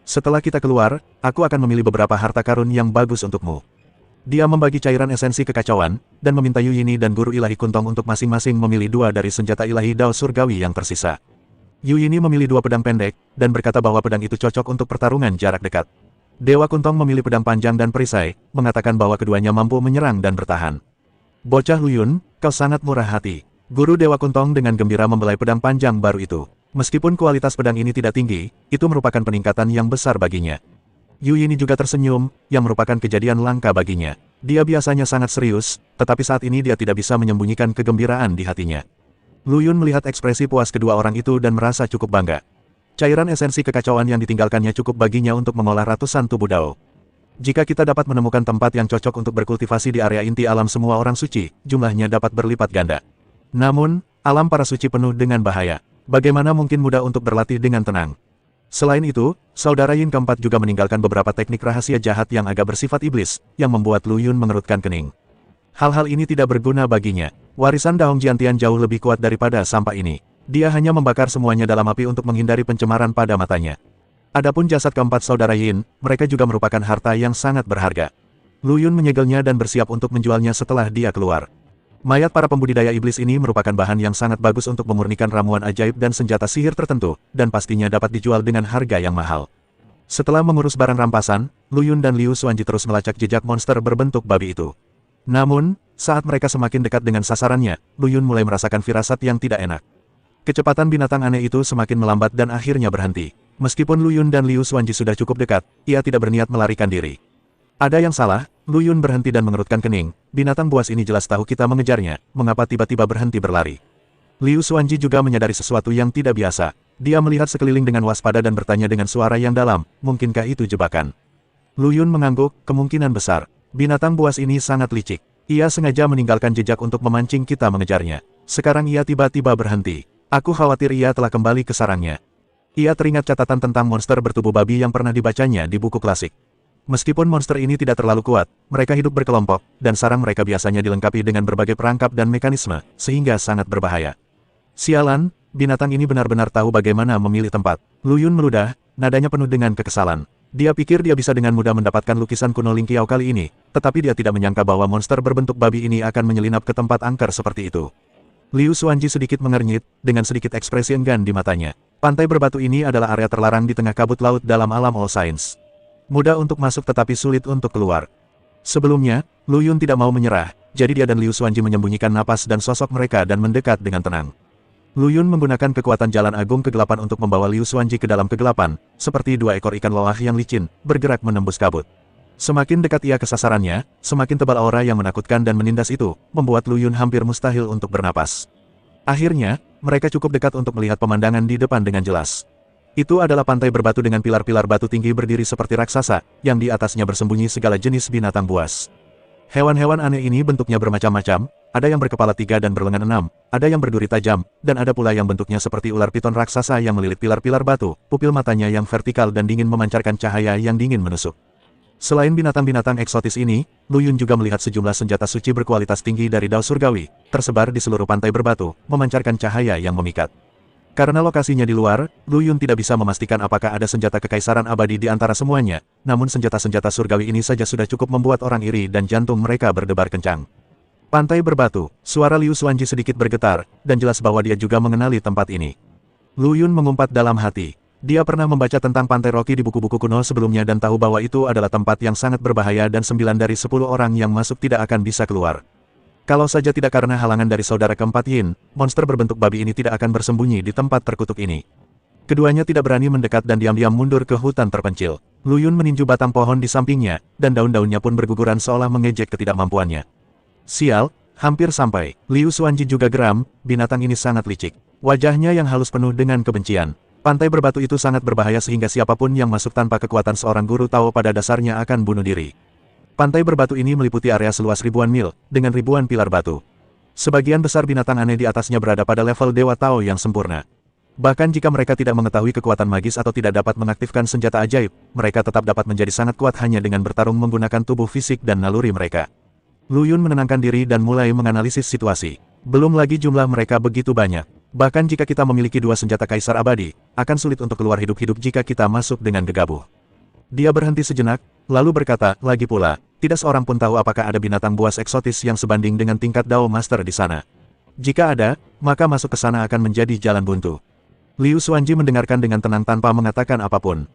Setelah kita keluar, aku akan memilih beberapa harta karun yang bagus untukmu. Dia membagi cairan esensi kekacauan, dan meminta Yu Yini dan Guru Ilahi Kuntong untuk masing-masing memilih 2 dari senjata ilahi Dao Surgawi yang tersisa. Yu Yini memilih 2 pedang pendek, dan berkata bahwa pedang itu cocok untuk pertarungan jarak dekat. Dewa Kuntong memilih pedang panjang dan perisai, mengatakan bahwa keduanya mampu menyerang dan bertahan. Bocah Lu Yun, kau sangat murah hati. Guru Dewa Kuntong dengan gembira membelai pedang panjang baru itu. Meskipun kualitas pedang ini tidak tinggi, itu merupakan peningkatan yang besar baginya. Yu Yini juga tersenyum, yang merupakan kejadian langka baginya. Dia biasanya sangat serius, tetapi saat ini dia tidak bisa menyembunyikan kegembiraan di hatinya. Lu Yun melihat ekspresi puas kedua orang itu dan merasa cukup bangga. Cairan esensi kekacauan yang ditinggalkannya cukup baginya untuk mengolah ratusan tubuh Dao. Jika kita dapat menemukan tempat yang cocok untuk berkultivasi di area inti alam semua orang suci, jumlahnya dapat berlipat ganda. Namun, alam para suci penuh dengan bahaya. Bagaimana mungkin mudah untuk berlatih dengan tenang? Selain itu, saudara Yin keempat juga meninggalkan beberapa teknik rahasia jahat yang agak bersifat iblis, yang membuat Lu Yun mengerutkan kening. Hal-hal ini tidak berguna baginya. Warisan Dahong Jiantian jauh lebih kuat daripada sampah ini. Dia hanya membakar semuanya dalam api untuk menghindari pencemaran pada matanya. Adapun jasad keempat saudara Yin, mereka juga merupakan harta yang sangat berharga. Lu Yun menyegelnya dan bersiap untuk menjualnya setelah dia keluar. Mayat para pembudidaya iblis ini merupakan bahan yang sangat bagus untuk memurnikan ramuan ajaib dan senjata sihir tertentu, dan pastinya dapat dijual dengan harga yang mahal. Setelah mengurus barang rampasan, Lu Yun dan Liu Xuanji terus melacak jejak monster berbentuk babi itu. Namun, saat mereka semakin dekat dengan sasarannya, Lu Yun mulai merasakan firasat yang tidak enak. Kecepatan binatang aneh itu semakin melambat dan akhirnya berhenti. Meskipun Lu Yun dan Liu Xuanji sudah cukup dekat, ia tidak berniat melarikan diri. Ada yang salah, Lu Yun berhenti dan mengerutkan kening. Binatang buas ini jelas tahu kita mengejarnya, mengapa tiba-tiba berhenti berlari. Liu Xuanji juga menyadari sesuatu yang tidak biasa. Dia melihat sekeliling dengan waspada dan bertanya dengan suara yang dalam, mungkinkah itu jebakan? Lu Yun mengangguk, kemungkinan besar. Binatang buas ini sangat licik. Ia sengaja meninggalkan jejak untuk memancing kita mengejarnya. Sekarang ia tiba-tiba berhenti. Aku khawatir ia telah kembali ke sarangnya. Ia teringat catatan tentang monster bertubuh babi yang pernah dibacanya di buku klasik. Meskipun monster ini tidak terlalu kuat, mereka hidup berkelompok, dan sarang mereka biasanya dilengkapi dengan berbagai perangkap dan mekanisme, sehingga sangat berbahaya. Sialan, binatang ini benar-benar tahu bagaimana memilih tempat. Lu Yun meludah, nadanya penuh dengan kekesalan. Dia pikir dia bisa dengan mudah mendapatkan lukisan kuno Ling Qiao kali ini, tetapi dia tidak menyangka bahwa monster berbentuk babi ini akan menyelinap ke tempat angker seperti itu. Liu Xuanji sedikit mengernyit, dengan sedikit ekspresi enggan di matanya. Pantai berbatu ini adalah area terlarang di tengah kabut laut dalam alam All Science. Mudah untuk masuk tetapi sulit untuk keluar. Sebelumnya, Lu Yun tidak mau menyerah, jadi dia dan Liu Xuanji menyembunyikan napas dan sosok mereka dan mendekat dengan tenang. Lu Yun menggunakan kekuatan jalan agung kegelapan untuk membawa Liu Xuanji ke dalam kegelapan, seperti 2 ekor ikan loah yang licin, bergerak menembus kabut. Semakin dekat ia ke sasarannya, semakin tebal aura yang menakutkan dan menindas itu, membuat Lu Yun hampir mustahil untuk bernapas. Akhirnya, mereka cukup dekat untuk melihat pemandangan di depan dengan jelas. Itu adalah pantai berbatu dengan pilar-pilar batu tinggi berdiri seperti raksasa, yang di atasnya bersembunyi segala jenis binatang buas. Hewan-hewan aneh ini bentuknya bermacam-macam, ada yang berkepala 3 dan berlengan 6, ada yang berduri tajam, dan ada pula yang bentuknya seperti ular piton raksasa yang melilit pilar-pilar batu, pupil matanya yang vertikal dan dingin memancarkan cahaya yang dingin menusuk. Selain binatang-binatang eksotis ini, Lu Yun juga melihat sejumlah senjata suci berkualitas tinggi dari Dao Surgawi, tersebar di seluruh pantai berbatu, memancarkan cahaya yang memikat. Karena lokasinya di luar, Lu Yun tidak bisa memastikan apakah ada senjata kekaisaran abadi di antara semuanya, namun senjata-senjata surgawi ini saja sudah cukup membuat orang iri dan jantung mereka berdebar kencang. Pantai berbatu, suara Liu Xuanji sedikit bergetar, dan jelas bahwa dia juga mengenali tempat ini. Lu Yun mengumpat dalam hati. Dia pernah membaca tentang Pantai Rocky di buku-buku kuno sebelumnya dan tahu bahwa itu adalah tempat yang sangat berbahaya dan 9 dari 10 orang yang masuk tidak akan bisa keluar. Kalau saja tidak karena halangan dari saudara keempat Yin, monster berbentuk babi ini tidak akan bersembunyi di tempat terkutuk ini. Keduanya tidak berani mendekat dan diam-diam mundur ke hutan terpencil. Lu Yun meninju batang pohon di sampingnya, dan daun-daunnya pun berguguran seolah mengejek ketidakmampuannya. Sial, hampir sampai. Liu Xuanji juga geram, binatang ini sangat licik. Wajahnya yang halus penuh dengan kebencian. Pantai berbatu itu sangat berbahaya sehingga siapapun yang masuk tanpa kekuatan seorang guru Tao pada dasarnya akan bunuh diri. Pantai berbatu ini meliputi area seluas ribuan mil, dengan ribuan pilar batu. Sebagian besar binatang aneh di atasnya berada pada level Dewa Tao yang sempurna. Bahkan jika mereka tidak mengetahui kekuatan magis atau tidak dapat mengaktifkan senjata ajaib, mereka tetap dapat menjadi sangat kuat hanya dengan bertarung menggunakan tubuh fisik dan naluri mereka. Lu Yun menenangkan diri dan mulai menganalisis situasi. Belum lagi jumlah mereka begitu banyak. Bahkan jika kita memiliki dua senjata kaisar abadi, akan sulit untuk keluar hidup-hidup jika kita masuk dengan gegabah. Dia berhenti sejenak, lalu berkata, lagi pula, tidak seorang pun tahu apakah ada binatang buas eksotis yang sebanding dengan tingkat Dao Master di sana. Jika ada, maka masuk ke sana akan menjadi jalan buntu. Liu Xuanji mendengarkan dengan tenang tanpa mengatakan apapun.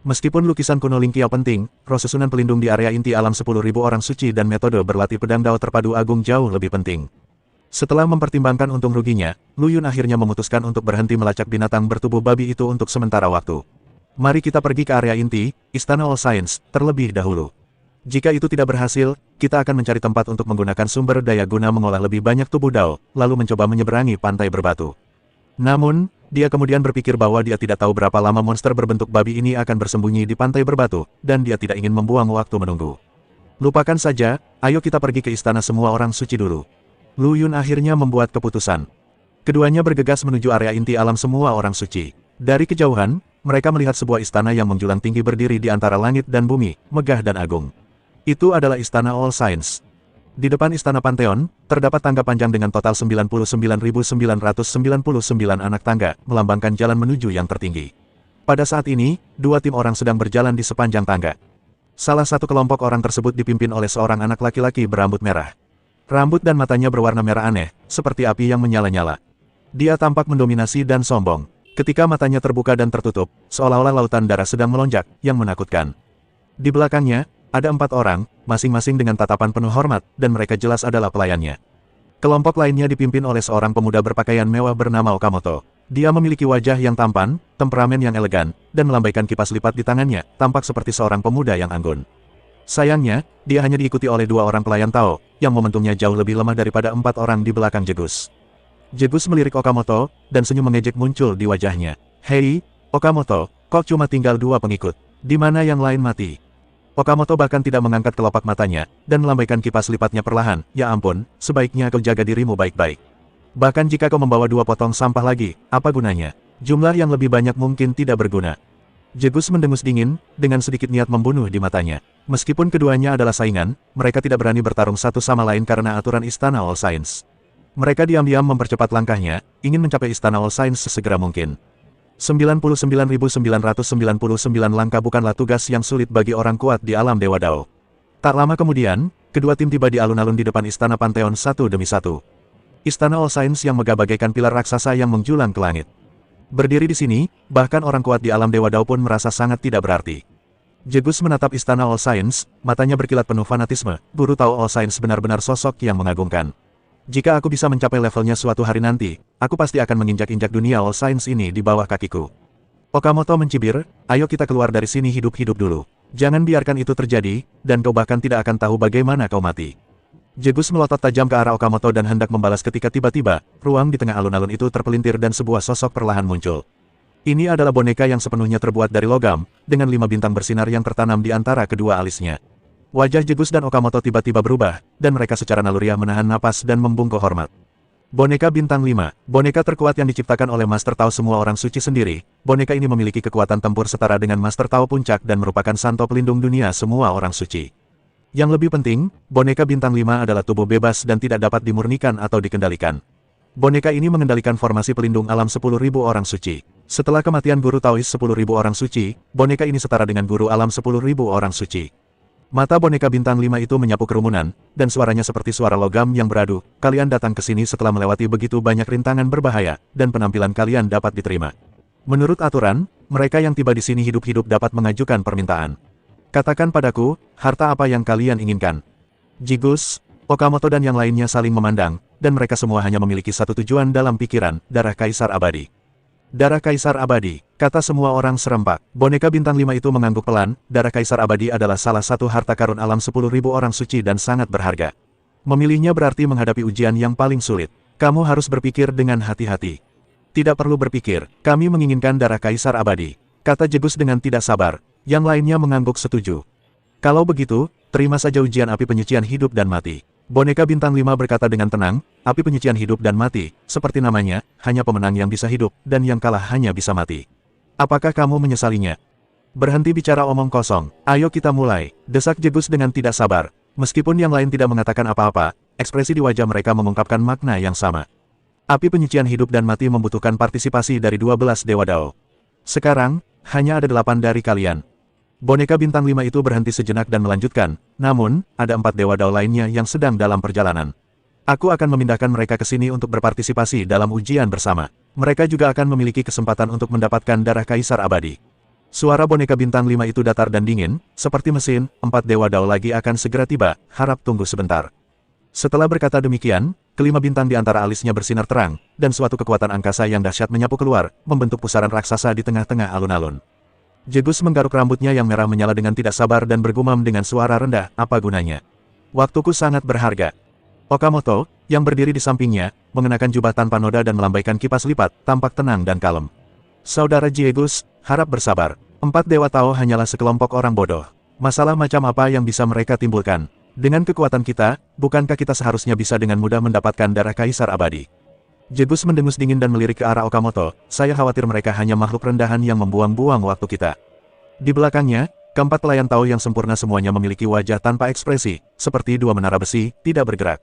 Meskipun lukisan kuno Ling Qiao penting, roh susunan pelindung di area inti alam 10.000 orang suci dan metode berlatih pedang Dao terpadu agung jauh lebih penting. Setelah mempertimbangkan untung ruginya, Lu Yun akhirnya memutuskan untuk berhenti melacak binatang bertubuh babi itu untuk sementara waktu. Mari kita pergi ke area inti, Istana All Science, terlebih dahulu. Jika itu tidak berhasil, kita akan mencari tempat untuk menggunakan sumber daya guna mengolah lebih banyak tubuh Dao, lalu mencoba menyeberangi pantai berbatu. Namun, dia kemudian berpikir bahwa dia tidak tahu berapa lama monster berbentuk babi ini akan bersembunyi di pantai berbatu, dan dia tidak ingin membuang waktu menunggu. Lupakan saja, ayo kita pergi ke istana semua orang suci dulu. Lu Yun akhirnya membuat keputusan. Keduanya bergegas menuju area inti alam semua orang suci. Dari kejauhan, mereka melihat sebuah istana yang menjulang tinggi berdiri di antara langit dan bumi, megah dan agung. Itu adalah Istana All Science. Di depan Istana Pantheon, terdapat tangga panjang dengan total 99.999 anak tangga, melambangkan jalan menuju yang tertinggi. Pada saat ini, dua tim orang sedang berjalan di sepanjang tangga. Salah satu kelompok orang tersebut dipimpin oleh seorang anak laki-laki berambut merah. Rambut dan matanya berwarna merah aneh, seperti api yang menyala-nyala. Dia tampak mendominasi dan sombong. Ketika matanya terbuka dan tertutup, seolah-olah lautan darah sedang melonjak, yang menakutkan. Di belakangnya, ada 4 orang, masing-masing dengan tatapan penuh hormat, dan mereka jelas adalah pelayannya. Kelompok lainnya dipimpin oleh seorang pemuda berpakaian mewah bernama Okamoto. Dia memiliki wajah yang tampan, temperamen yang elegan, dan melambaikan kipas lipat di tangannya, tampak seperti seorang pemuda yang anggun. Sayangnya, dia hanya diikuti oleh 2 orang pelayan Tao, yang momentumnya jauh lebih lemah daripada 4 orang di belakang Jegus. Jegus melirik Okamoto, dan senyum mengejek muncul di wajahnya. Hei, Okamoto, kok cuma tinggal 2 pengikut? Di mana yang lain mati? Okamoto bahkan tidak mengangkat kelopak matanya, dan melambaikan kipas lipatnya perlahan. Ya ampun, sebaiknya kau jaga dirimu baik-baik. Bahkan jika kau membawa 2 potong sampah lagi, apa gunanya? Jumlah yang lebih banyak mungkin tidak berguna. Jegus mendengus dingin, dengan sedikit niat membunuh di matanya. Meskipun keduanya adalah saingan, mereka tidak berani bertarung satu sama lain karena aturan Istana All Science. Mereka diam-diam mempercepat langkahnya, ingin mencapai Istana All Science sesegera mungkin. 99.999 langkah bukanlah tugas yang sulit bagi orang kuat di alam Dewa Dao. Tak lama kemudian, kedua tim tiba di alun-alun di depan Istana Pantheon satu demi satu. Istana All Science yang megah bagaikan pilar raksasa yang menjulang ke langit. Berdiri di sini, bahkan orang kuat di alam Dewa Dao pun merasa sangat tidak berarti. Jegus menatap Istana All Science, matanya berkilat penuh fanatisme. Guru Tao All Science benar-benar sosok yang mengagumkan. Jika aku bisa mencapai levelnya suatu hari nanti, aku pasti akan menginjak-injak dunia All Science ini di bawah kakiku. Okamoto mencibir, ayo kita keluar dari sini hidup-hidup dulu. Jangan biarkan itu terjadi, dan kau bahkan tidak akan tahu bagaimana kau mati. Jegus melotot tajam ke arah Okamoto dan hendak membalas ketika tiba-tiba, ruang di tengah alun-alun itu terpelintir dan sebuah sosok perlahan muncul. Ini adalah boneka yang sepenuhnya terbuat dari logam, dengan 5 bintang bersinar yang tertanam di antara kedua alisnya. Wajah Jegus dan Okamoto tiba-tiba berubah, dan mereka secara naluriah menahan napas dan membungkuk hormat. Boneka bintang 5, boneka terkuat yang diciptakan oleh Master Tao semua orang suci sendiri. Boneka ini memiliki kekuatan tempur setara dengan Master Tao puncak dan merupakan santo pelindung dunia semua orang suci. Yang lebih penting, boneka bintang 5 adalah tubuh bebas dan tidak dapat dimurnikan atau dikendalikan. Boneka ini mengendalikan formasi pelindung alam 10.000 orang suci. Setelah kematian guru Taois 10.000 orang suci, boneka ini setara dengan guru alam 10.000 orang suci. Mata boneka bintang 5 itu menyapu kerumunan, dan suaranya seperti suara logam yang beradu. Kalian datang ke sini setelah melewati begitu banyak rintangan berbahaya, dan penampilan kalian dapat diterima. Menurut aturan, mereka yang tiba di sini hidup-hidup dapat mengajukan permintaan. Katakan padaku, harta apa yang kalian inginkan? Jegus, Okamoto dan yang lainnya saling memandang, dan mereka semua hanya memiliki satu tujuan dalam pikiran, darah Kaisar Abadi. Darah Kaisar Abadi, kata semua orang serempak. Boneka bintang 5 itu mengangguk pelan, darah Kaisar Abadi adalah salah satu harta karun alam 10.000 orang suci dan sangat berharga. Memilihnya berarti menghadapi ujian yang paling sulit. Kamu harus berpikir dengan hati-hati. Tidak perlu berpikir, kami menginginkan darah Kaisar Abadi, kata Jegus dengan tidak sabar. Yang lainnya mengangguk setuju. Kalau begitu, terima saja ujian api penyucian hidup dan mati. Boneka bintang 5 berkata dengan tenang, api penyucian hidup dan mati, seperti namanya, hanya pemenang yang bisa hidup, dan yang kalah hanya bisa mati. Apakah kamu menyesalinya? Berhenti bicara omong kosong, ayo kita mulai, desak Jegus dengan tidak sabar. Meskipun yang lain tidak mengatakan apa-apa, ekspresi di wajah mereka mengungkapkan makna yang sama. Api penyucian hidup dan mati membutuhkan partisipasi dari 12 Dewa Dao. Sekarang, hanya ada 8 dari kalian. Boneka bintang 5 itu berhenti sejenak dan melanjutkan, namun, ada 4 Dewa Dao lainnya yang sedang dalam perjalanan. Aku akan memindahkan mereka ke sini untuk berpartisipasi dalam ujian bersama. Mereka juga akan memiliki kesempatan untuk mendapatkan darah Kaisar Abadi. Suara boneka bintang 5 itu datar dan dingin, seperti mesin, 4 Dewa Dao lagi akan segera tiba, harap tunggu sebentar. Setelah berkata demikian, kelima bintang di antara alisnya bersinar terang, dan suatu kekuatan angkasa yang dahsyat menyapu keluar, membentuk pusaran raksasa di tengah-tengah alun-alun. Jegus menggaruk rambutnya yang merah menyala dengan tidak sabar dan bergumam dengan suara rendah, apa gunanya? Waktuku sangat berharga. Okamoto, yang berdiri di sampingnya, mengenakan jubah tanpa noda dan melambaikan kipas lipat, tampak tenang dan kalem. Saudara Jegus, harap bersabar. 4 Dewa Tao hanyalah sekelompok orang bodoh. Masalah macam apa yang bisa mereka timbulkan? Dengan kekuatan kita, bukankah kita seharusnya bisa dengan mudah mendapatkan darah Kaisar Abadi? Jegus mendengus dingin dan melirik ke arah Okamoto, saya khawatir mereka hanya makhluk rendahan yang membuang-buang waktu kita. Di belakangnya, keempat pelayan Tao yang sempurna semuanya memiliki wajah tanpa ekspresi, seperti dua menara besi, tidak bergerak.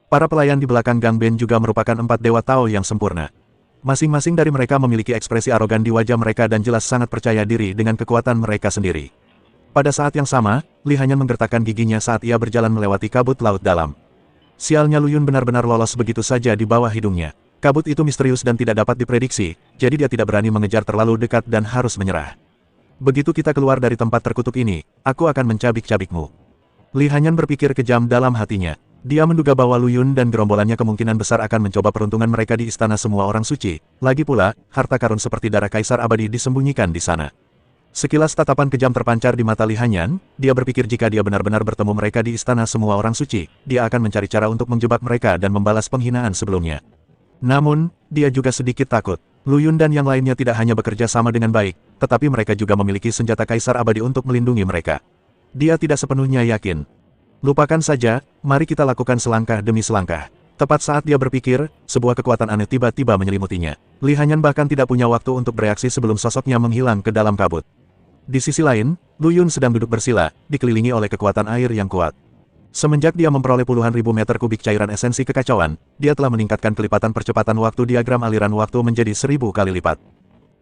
Para pelayan di belakang Gang Ben juga merupakan 4 Dewa Tao yang sempurna. Masing-masing dari mereka memiliki ekspresi arogan di wajah mereka dan jelas sangat percaya diri dengan kekuatan mereka sendiri. Pada saat yang sama, Li Hanyan menggertakkan giginya saat ia berjalan melewati kabut laut dalam. Sialnya Lu Yun benar-benar lolos begitu saja di bawah hidungnya. Kabut itu misterius dan tidak dapat diprediksi, jadi dia tidak berani mengejar terlalu dekat dan harus menyerah. Begitu kita keluar dari tempat terkutuk ini, aku akan mencabik-cabikmu. Li Hanyan berpikir kejam dalam hatinya. Dia menduga bahwa Lu Yun dan gerombolannya kemungkinan besar akan mencoba peruntungan mereka di istana semua orang suci. Lagi pula, harta karun seperti darah Kaisar Abadi disembunyikan di sana. Sekilas tatapan kejam terpancar di mata Li Hanyan, dia berpikir jika dia benar-benar bertemu mereka di istana semua orang suci, dia akan mencari cara untuk menjebak mereka dan membalas penghinaan sebelumnya. Namun, dia juga sedikit takut. Lu Yun dan yang lainnya tidak hanya bekerja sama dengan baik, tetapi mereka juga memiliki senjata Kaisar Abadi untuk melindungi mereka. Dia tidak sepenuhnya yakin. Lupakan saja, mari kita lakukan selangkah demi selangkah. Tepat saat dia berpikir, sebuah kekuatan aneh tiba-tiba menyelimutinya. Li Hanyan bahkan tidak punya waktu untuk bereaksi sebelum sosoknya menghilang ke dalam kabut. Di sisi lain, Lu Yun sedang duduk bersila, dikelilingi oleh kekuatan air yang kuat. Semenjak dia memperoleh puluhan ribu meter kubik cairan esensi kekacauan, dia telah meningkatkan kelipatan percepatan waktu diagram aliran waktu menjadi 1000 kali lipat.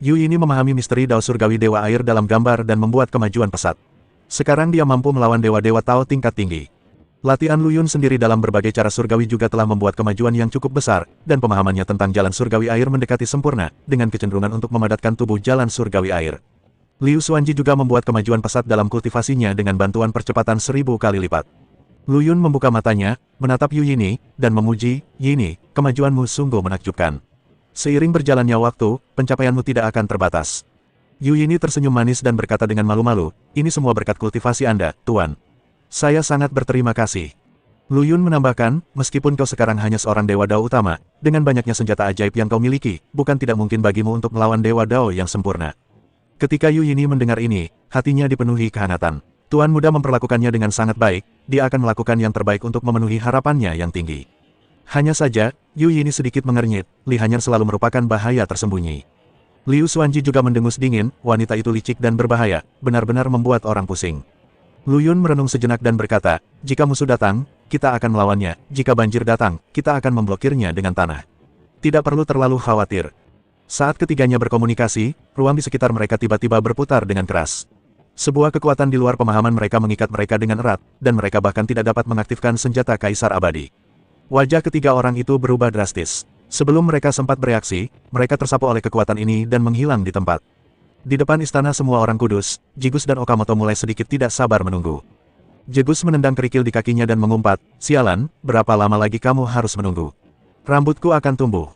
Yu ini memahami misteri Dao Surgawi Dewa Air dalam gambar dan membuat kemajuan pesat. Sekarang dia mampu melawan Dewa-Dewa Tao tingkat tinggi. Latihan Lu Yun sendiri dalam berbagai cara surgawi juga telah membuat kemajuan yang cukup besar, dan pemahamannya tentang jalan surgawi air mendekati sempurna, dengan kecenderungan untuk memadatkan tubuh jalan surgawi air. Liu Xuanji juga membuat kemajuan pesat dalam kultivasinya dengan bantuan percepatan 1000 kali lipat. Lu Yun membuka matanya, menatap Yu Yini, dan memuji, Yini, kemajuanmu sungguh menakjubkan. Seiring berjalannya waktu, pencapaianmu tidak akan terbatas. Yu Yini tersenyum manis dan berkata dengan malu-malu, ini semua berkat kultivasi Anda, Tuan. Saya sangat berterima kasih. Lu Yun menambahkan, meskipun kau sekarang hanya seorang Dewa Dao utama, dengan banyaknya senjata ajaib yang kau miliki, bukan tidak mungkin bagimu untuk melawan Dewa Dao yang sempurna. Ketika Yu Yini mendengar ini, hatinya dipenuhi kehangatan. Tuan muda memperlakukannya dengan sangat baik, dia akan melakukan yang terbaik untuk memenuhi harapannya yang tinggi. Hanya saja, Yu Yini sedikit mengernyit, Li Hanyan selalu merupakan bahaya tersembunyi. Liu Xuanji juga mendengus dingin, wanita itu licik dan berbahaya, benar-benar membuat orang pusing. Lu Yun merenung sejenak dan berkata, jika musuh datang, kita akan melawannya, jika banjir datang, kita akan memblokirnya dengan tanah. Tidak perlu terlalu khawatir. Saat ketiganya berkomunikasi, ruang di sekitar mereka tiba-tiba berputar dengan keras. Sebuah kekuatan di luar pemahaman mereka mengikat mereka dengan erat, dan mereka bahkan tidak dapat mengaktifkan senjata Kaisar Abadi. Wajah ketiga orang itu berubah drastis. Sebelum mereka sempat bereaksi, mereka tersapu oleh kekuatan ini dan menghilang di tempat. Di depan istana semua orang kudus, Jegus dan Okamoto mulai sedikit tidak sabar menunggu. Jegus menendang kerikil di kakinya dan mengumpat, sialan, berapa lama lagi kamu harus menunggu? Rambutku akan tumbuh.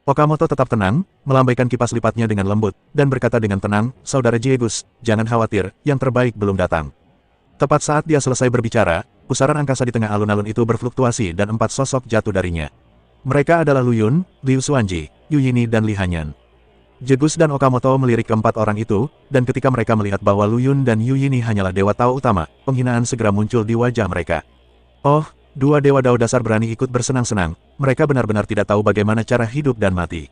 Okamoto tetap tenang, melambaikan kipas lipatnya dengan lembut, dan berkata dengan tenang, Saudara Jegus, jangan khawatir, yang terbaik belum datang. Tepat saat dia selesai berbicara, pusaran angkasa di tengah alun-alun itu berfluktuasi dan 4 sosok jatuh darinya. Mereka adalah Lu Yun, Liu Xuanji, Yu Yini dan Li Hanyan. Jegus dan Okamoto melirik keempat orang itu, dan ketika mereka melihat bahwa Lu Yun dan Yu Yini hanyalah Dewa Tao utama, penghinaan segera muncul di wajah mereka. Oh, Dua Dewa Dao dasar berani ikut bersenang-senang, mereka benar-benar tidak tahu bagaimana cara hidup dan mati.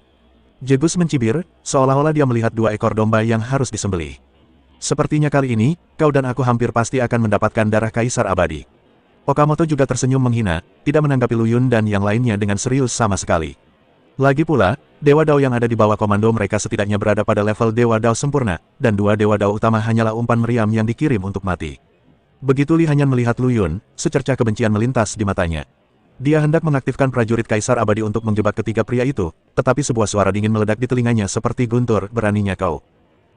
Jegus mencibir, seolah-olah dia melihat dua ekor domba yang harus disembelih. Sepertinya kali ini, kau dan aku hampir pasti akan mendapatkan darah Kaisar Abadi. Okamoto juga tersenyum menghina, tidak menanggapi Lu Yun dan yang lainnya dengan serius sama sekali. Lagi pula, Dewa Dao yang ada di bawah komando mereka setidaknya berada pada level Dewa Dao sempurna, dan dua Dewa Dao utama hanyalah umpan meriam yang dikirim untuk mati. Begitu Li Hanyan melihat Lu Yun, secercah kebencian melintas di matanya. Dia hendak mengaktifkan prajurit Kaisar Abadi untuk menjebak ketiga pria itu, tetapi sebuah suara dingin meledak di telinganya seperti guntur, beraninya kau.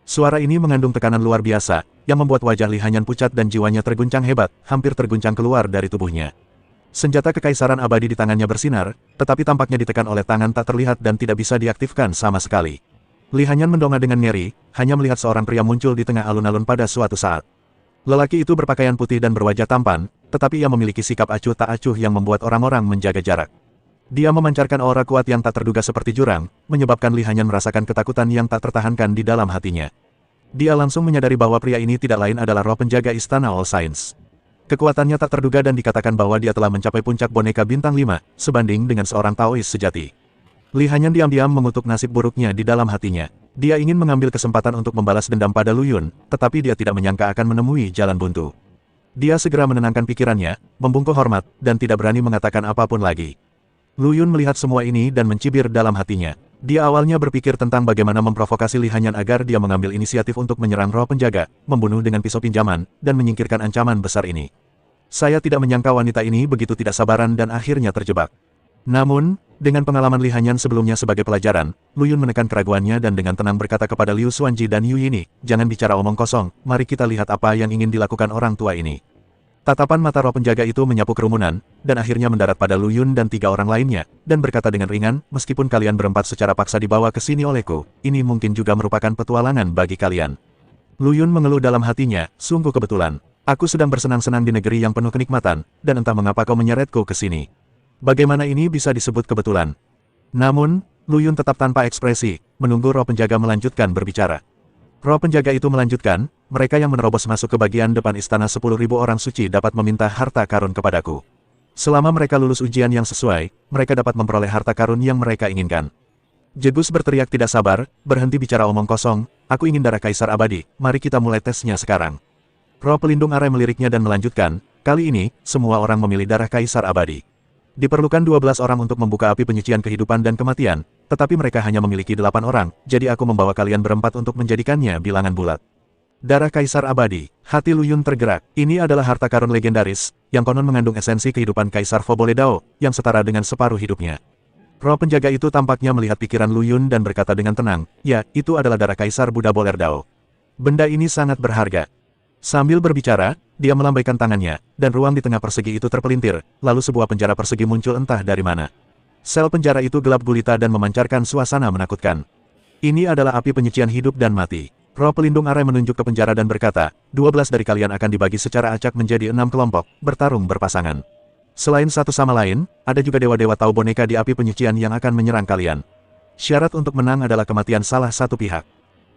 Suara ini mengandung tekanan luar biasa, yang membuat wajah Li Hanyan pucat dan jiwanya terguncang hebat, hampir terguncang keluar dari tubuhnya. Senjata Kekaisaran Abadi di tangannya bersinar, tetapi tampaknya ditekan oleh tangan tak terlihat dan tidak bisa diaktifkan sama sekali. Li Hanyan mendongak dengan ngeri, hanya melihat seorang pria muncul di tengah alun-alun pada suatu saat. Lelaki itu berpakaian putih dan berwajah tampan, tetapi ia memiliki sikap acuh tak acuh yang membuat orang-orang menjaga jarak. Dia memancarkan aura kuat yang tak terduga seperti jurang, menyebabkan Li Hanyan merasakan ketakutan yang tak tertahankan di dalam hatinya. Dia langsung menyadari bahwa pria ini tidak lain adalah roh penjaga Istana All Saints. Kekuatannya tak terduga dan dikatakan bahwa dia telah mencapai puncak boneka bintang 5, sebanding dengan seorang Taois sejati. Li Hanyan diam-diam mengutuk nasib buruknya di dalam hatinya. Dia ingin mengambil kesempatan untuk membalas dendam pada Lu Yun, tetapi dia tidak menyangka akan menemui jalan buntu. Dia segera menenangkan pikirannya, membungkuk hormat, dan tidak berani mengatakan apapun lagi. Lu Yun melihat semua ini dan mencibir dalam hatinya. Dia awalnya berpikir tentang bagaimana memprovokasi Li Hanyan agar dia mengambil inisiatif untuk menyerang roh penjaga, membunuh dengan pisau pinjaman, dan menyingkirkan ancaman besar ini. Saya tidak menyangka wanita ini begitu tidak sabaran dan akhirnya terjebak. Namun, dengan pengalaman Li Hanyan sebelumnya sebagai pelajaran, Lu Yun menekan keraguannya dan dengan tenang berkata kepada Liu Xuanji dan Yu Yini, jangan bicara omong kosong, mari kita lihat apa yang ingin dilakukan orang tua ini. Tatapan mata roh penjaga itu menyapu kerumunan, dan akhirnya mendarat pada Lu Yun dan tiga orang lainnya, dan berkata dengan ringan, meskipun kalian berempat secara paksa dibawa ke sini olehku, ini mungkin juga merupakan petualangan bagi kalian. Lu Yun mengeluh dalam hatinya, sungguh kebetulan. Aku sedang bersenang-senang di negeri yang penuh kenikmatan, dan entah mengapa kau menyeretku ke sini. Bagaimana ini bisa disebut kebetulan? Namun, Lu Yun tetap tanpa ekspresi, menunggu roh penjaga melanjutkan berbicara. Roh penjaga itu melanjutkan, mereka yang menerobos masuk ke bagian depan istana 10.000 orang suci dapat meminta harta karun kepadaku. Selama mereka lulus ujian yang sesuai, mereka dapat memperoleh harta karun yang mereka inginkan. Jegus berteriak tidak sabar, berhenti bicara omong kosong, aku ingin darah Kaisar Abadi, mari kita mulai tesnya sekarang. Roh pelindung arai meliriknya dan melanjutkan, kali ini, semua orang memilih darah Kaisar Abadi. Diperlukan 12 orang untuk membuka api penyucian kehidupan dan kematian, tetapi mereka hanya memiliki 8 orang, jadi aku membawa kalian berempat untuk menjadikannya bilangan bulat. Darah Kaisar Abadi, hati Lu Yun tergerak, ini adalah harta karun legendaris, yang konon mengandung esensi kehidupan Kaisar Fobole Dao, yang setara dengan separuh hidupnya. Roh penjaga itu tampaknya melihat pikiran Lu Yun dan berkata dengan tenang, ya, itu adalah darah Kaisar Buddha Boler Dao. Benda ini sangat berharga. Sambil berbicara, dia melambaikan tangannya, dan ruang di tengah persegi itu terpelintir, lalu sebuah penjara persegi muncul entah dari mana. Sel penjara itu gelap gulita dan memancarkan suasana menakutkan. Ini adalah api penyucian hidup dan mati. Roh pelindung arai menunjuk ke penjara dan berkata, 12 dari kalian akan dibagi secara acak menjadi 6 kelompok, bertarung berpasangan. Selain satu sama lain, ada juga dewa-dewa Tao boneka di api penyucian yang akan menyerang kalian. Syarat untuk menang adalah kematian salah satu pihak.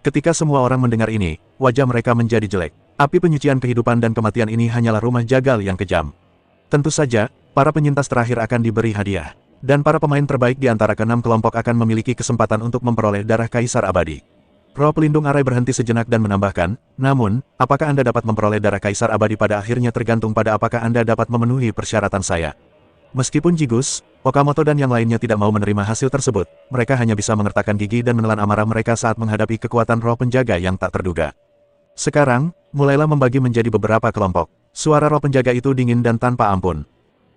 Ketika semua orang mendengar ini, wajah mereka menjadi jelek. Api penyucian kehidupan dan kematian ini hanyalah rumah jagal yang kejam. Tentu saja, para penyintas terakhir akan diberi hadiah. Dan para pemain terbaik di antara ke-6 kelompok akan memiliki kesempatan untuk memperoleh darah Kaisar Abadi. Roh pelindung arai berhenti sejenak dan menambahkan, namun, apakah Anda dapat memperoleh darah Kaisar Abadi pada akhirnya tergantung pada apakah Anda dapat memenuhi persyaratan saya. Meskipun Jigus, Okamoto dan yang lainnya tidak mau menerima hasil tersebut, mereka hanya bisa mengertakkan gigi dan menelan amarah mereka saat menghadapi kekuatan roh penjaga yang tak terduga. Sekarang, mulailah membagi menjadi beberapa kelompok. Suara roh penjaga itu dingin dan tanpa ampun.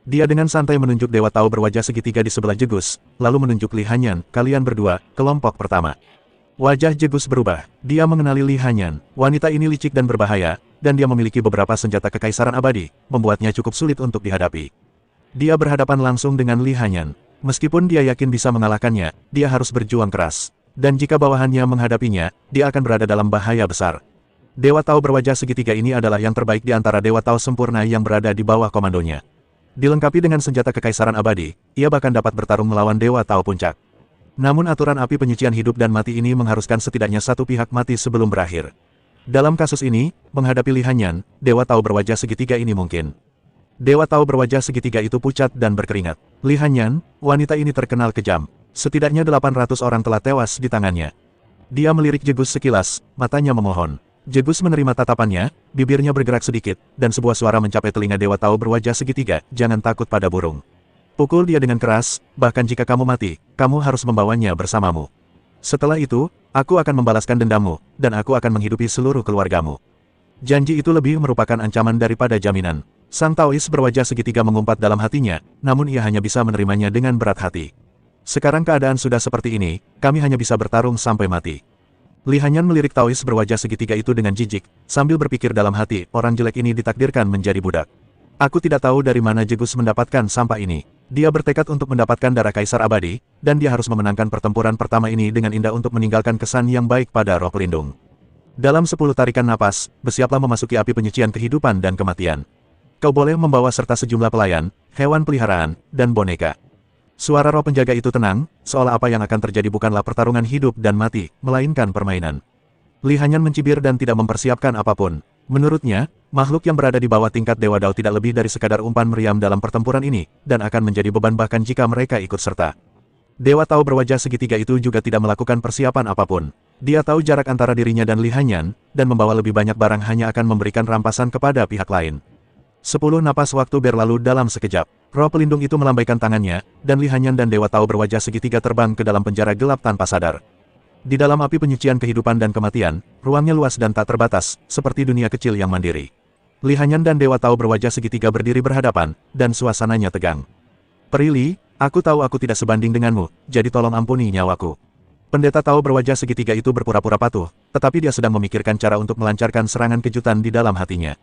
Dia dengan santai menunjuk Dewa Tao berwajah segitiga di sebelah Jegus, lalu menunjuk Li Hanyan, kalian berdua, kelompok pertama. Wajah Jegus berubah, dia mengenali Li Hanyan, wanita ini licik dan berbahaya, dan dia memiliki beberapa senjata kekaisaran abadi, membuatnya cukup sulit untuk dihadapi. Dia berhadapan langsung dengan Li Hanyan. Meskipun dia yakin bisa mengalahkannya, dia harus berjuang keras. Dan jika bawahannya menghadapinya, dia akan berada dalam bahaya besar. Dewa Tao berwajah segitiga ini adalah yang terbaik di antara Dewa Tao sempurna yang berada di bawah komandonya. Dilengkapi dengan senjata kekaisaran abadi, ia bahkan dapat bertarung melawan Dewa Tao puncak. Namun aturan api penyucian hidup dan mati ini mengharuskan setidaknya satu pihak mati sebelum berakhir. Dalam kasus ini, menghadapi Li Hanyan, Dewa Tao berwajah segitiga ini mungkin. Dewa Tao berwajah segitiga itu pucat dan berkeringat. Li Hanyan, wanita ini terkenal kejam. Setidaknya 800 orang telah tewas di tangannya. Dia melirik Jegus sekilas, matanya memohon. Jegus menerima tatapannya, bibirnya bergerak sedikit, dan sebuah suara mencapai telinga Dewa Tao berwajah segitiga, jangan takut pada burung. Pukul dia dengan keras, bahkan jika kamu mati, kamu harus membawanya bersamamu. Setelah itu, aku akan membalaskan dendammu, dan aku akan menghidupi seluruh keluargamu. Janji itu lebih merupakan ancaman daripada jaminan. Sang Taois berwajah segitiga mengumpat dalam hatinya, namun ia hanya bisa menerimanya dengan berat hati. Sekarang keadaan sudah seperti ini, kami hanya bisa bertarung sampai mati. Li Hanyan melirik Taois berwajah segitiga itu dengan jijik, sambil berpikir dalam hati, orang jelek ini ditakdirkan menjadi budak. Aku tidak tahu dari mana Jegus mendapatkan sampah ini. Dia bertekad untuk mendapatkan darah kaisar abadi, dan dia harus memenangkan pertempuran pertama ini dengan indah untuk meninggalkan kesan yang baik pada roh pelindung. Dalam 10 tarikan napas, bersiaplah memasuki api penyucian kehidupan dan kematian. Kau boleh membawa serta sejumlah pelayan, hewan peliharaan, dan boneka. Suara roh penjaga itu tenang, seolah apa yang akan terjadi bukanlah pertarungan hidup dan mati, melainkan permainan. Li Hanyan mencibir dan tidak mempersiapkan apapun. Menurutnya, makhluk yang berada di bawah tingkat Dewa Dao tidak lebih dari sekadar umpan meriam dalam pertempuran ini, dan akan menjadi beban bahkan jika mereka ikut serta. Dewa Tao berwajah segitiga itu juga tidak melakukan persiapan apapun. Dia tahu jarak antara dirinya dan Li Hanyan, dan membawa lebih banyak barang hanya akan memberikan rampasan kepada pihak lain. 10 napas waktu berlalu dalam sekejap. Roh pelindung itu melambaikan tangannya, dan Li Hanyan dan Dewa Tao berwajah segitiga terbang ke dalam penjara gelap tanpa sadar. Di dalam api penyucian kehidupan dan kematian, ruangnya luas dan tak terbatas, seperti dunia kecil yang mandiri. Li Hanyan dan Dewa Tao berwajah segitiga berdiri berhadapan, dan suasananya tegang. Perili, aku tahu aku tidak sebanding denganmu, jadi tolong ampuni nyawaku. Pendeta Tao berwajah segitiga itu berpura-pura patuh, tetapi dia sedang memikirkan cara untuk melancarkan serangan kejutan di dalam hatinya.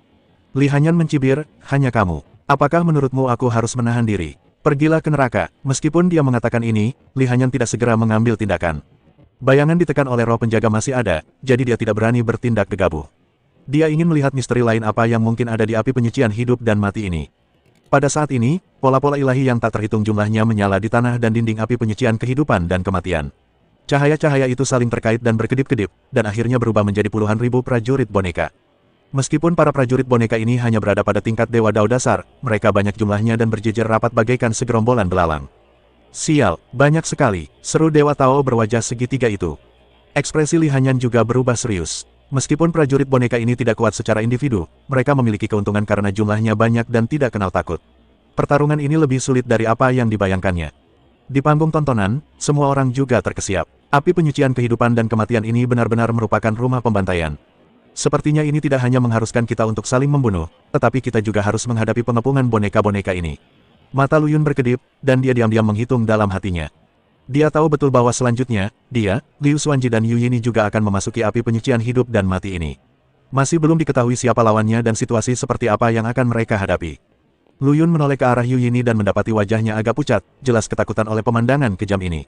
Li Hanyan mencibir, hanya kamu. Apakah menurutmu aku harus menahan diri? Pergilah ke neraka. Meskipun dia mengatakan ini, Li Hanyan tidak segera mengambil tindakan. Bayangan ditekan oleh roh penjaga masih ada, jadi dia tidak berani bertindak gegabah. Dia ingin melihat misteri lain apa yang mungkin ada di api penyucian hidup dan mati ini. Pada saat ini, pola-pola ilahi yang tak terhitung jumlahnya menyala di tanah dan dinding api penyucian kehidupan dan kematian. Cahaya-cahaya itu saling terkait dan berkedip-kedip, dan akhirnya berubah menjadi puluhan ribu prajurit boneka. Meskipun para prajurit boneka ini hanya berada pada tingkat Dewa Dao dasar, mereka banyak jumlahnya dan berjejer rapat bagaikan segerombolan belalang. Sial, banyak sekali, seru Dewa Tao berwajah segitiga itu. Ekspresi Li Hanyan juga berubah serius. Meskipun prajurit boneka ini tidak kuat secara individu, mereka memiliki keuntungan karena jumlahnya banyak dan tidak kenal takut. Pertarungan ini lebih sulit dari apa yang dibayangkannya. Di panggung tontonan, semua orang juga terkesiap. Api penyucian kehidupan dan kematian ini benar-benar merupakan rumah pembantaian. Sepertinya ini tidak hanya mengharuskan kita untuk saling membunuh, tetapi kita juga harus menghadapi pengepungan boneka-boneka ini. Mata Lu Yun berkedip, dan dia diam-diam menghitung dalam hatinya. Dia tahu betul bahwa selanjutnya, dia, Liu Xuanji dan Yu Yini juga akan memasuki api penyucian hidup dan mati ini. Masih belum diketahui siapa lawannya dan situasi seperti apa yang akan mereka hadapi. Lu Yun menoleh ke arah Yu Yini dan mendapati wajahnya agak pucat, jelas ketakutan oleh pemandangan kejam ini.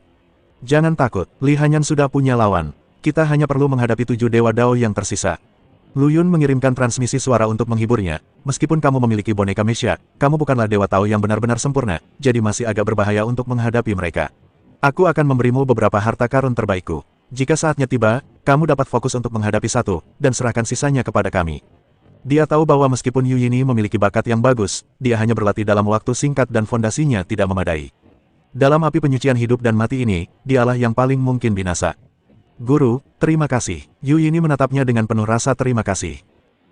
Jangan takut, Li Hanyan sudah punya lawan. Kita hanya perlu menghadapi 7 Dewa Dao yang tersisa. Lu Yun mengirimkan transmisi suara untuk menghiburnya. Meskipun kamu memiliki boneka Mesya, kamu bukanlah Dewa Tao yang benar-benar sempurna, jadi masih agak berbahaya untuk menghadapi mereka. Aku akan memberimu beberapa harta karun terbaikku. Jika saatnya tiba, kamu dapat fokus untuk menghadapi satu, dan serahkan sisanya kepada kami. Dia tahu bahwa meskipun Yu Yini memiliki bakat yang bagus, dia hanya berlatih dalam waktu singkat dan fondasinya tidak memadai. Dalam api penyucian hidup dan mati ini, dialah yang paling mungkin binasa. Guru, terima kasih. Yu Yini menatapnya dengan penuh rasa terima kasih.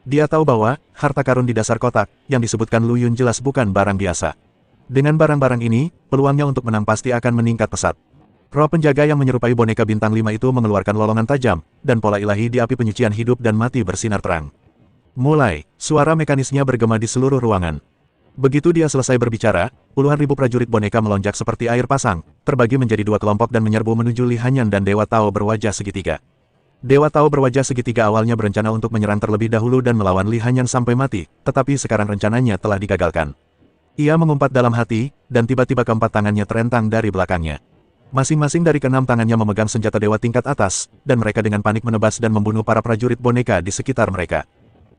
Dia tahu bahwa, harta karun di dasar kotak, yang disebutkan Lu Yun jelas bukan barang biasa. Dengan barang-barang ini, peluangnya untuk menang pasti akan meningkat pesat. Roh penjaga yang menyerupai boneka bintang 5 itu mengeluarkan lolongan tajam, dan pola ilahi di api penyucian hidup dan mati bersinar terang. Mulai, suara mekanisnya bergema di seluruh ruangan. Begitu dia selesai berbicara, puluhan ribu prajurit boneka melonjak seperti air pasang, terbagi menjadi 2 kelompok dan menyerbu menuju Li Hanyan dan Dewa Tao berwajah segitiga. Dewa Tao berwajah segitiga awalnya berencana untuk menyerang terlebih dahulu dan melawan Li Hanyan sampai mati, tetapi sekarang rencananya telah digagalkan. Ia mengumpat dalam hati, dan tiba-tiba keempat tangannya terentang dari belakangnya. Masing-masing dari keenam tangannya memegang senjata dewa tingkat atas, dan mereka dengan panik menebas dan membunuh para prajurit boneka di sekitar mereka.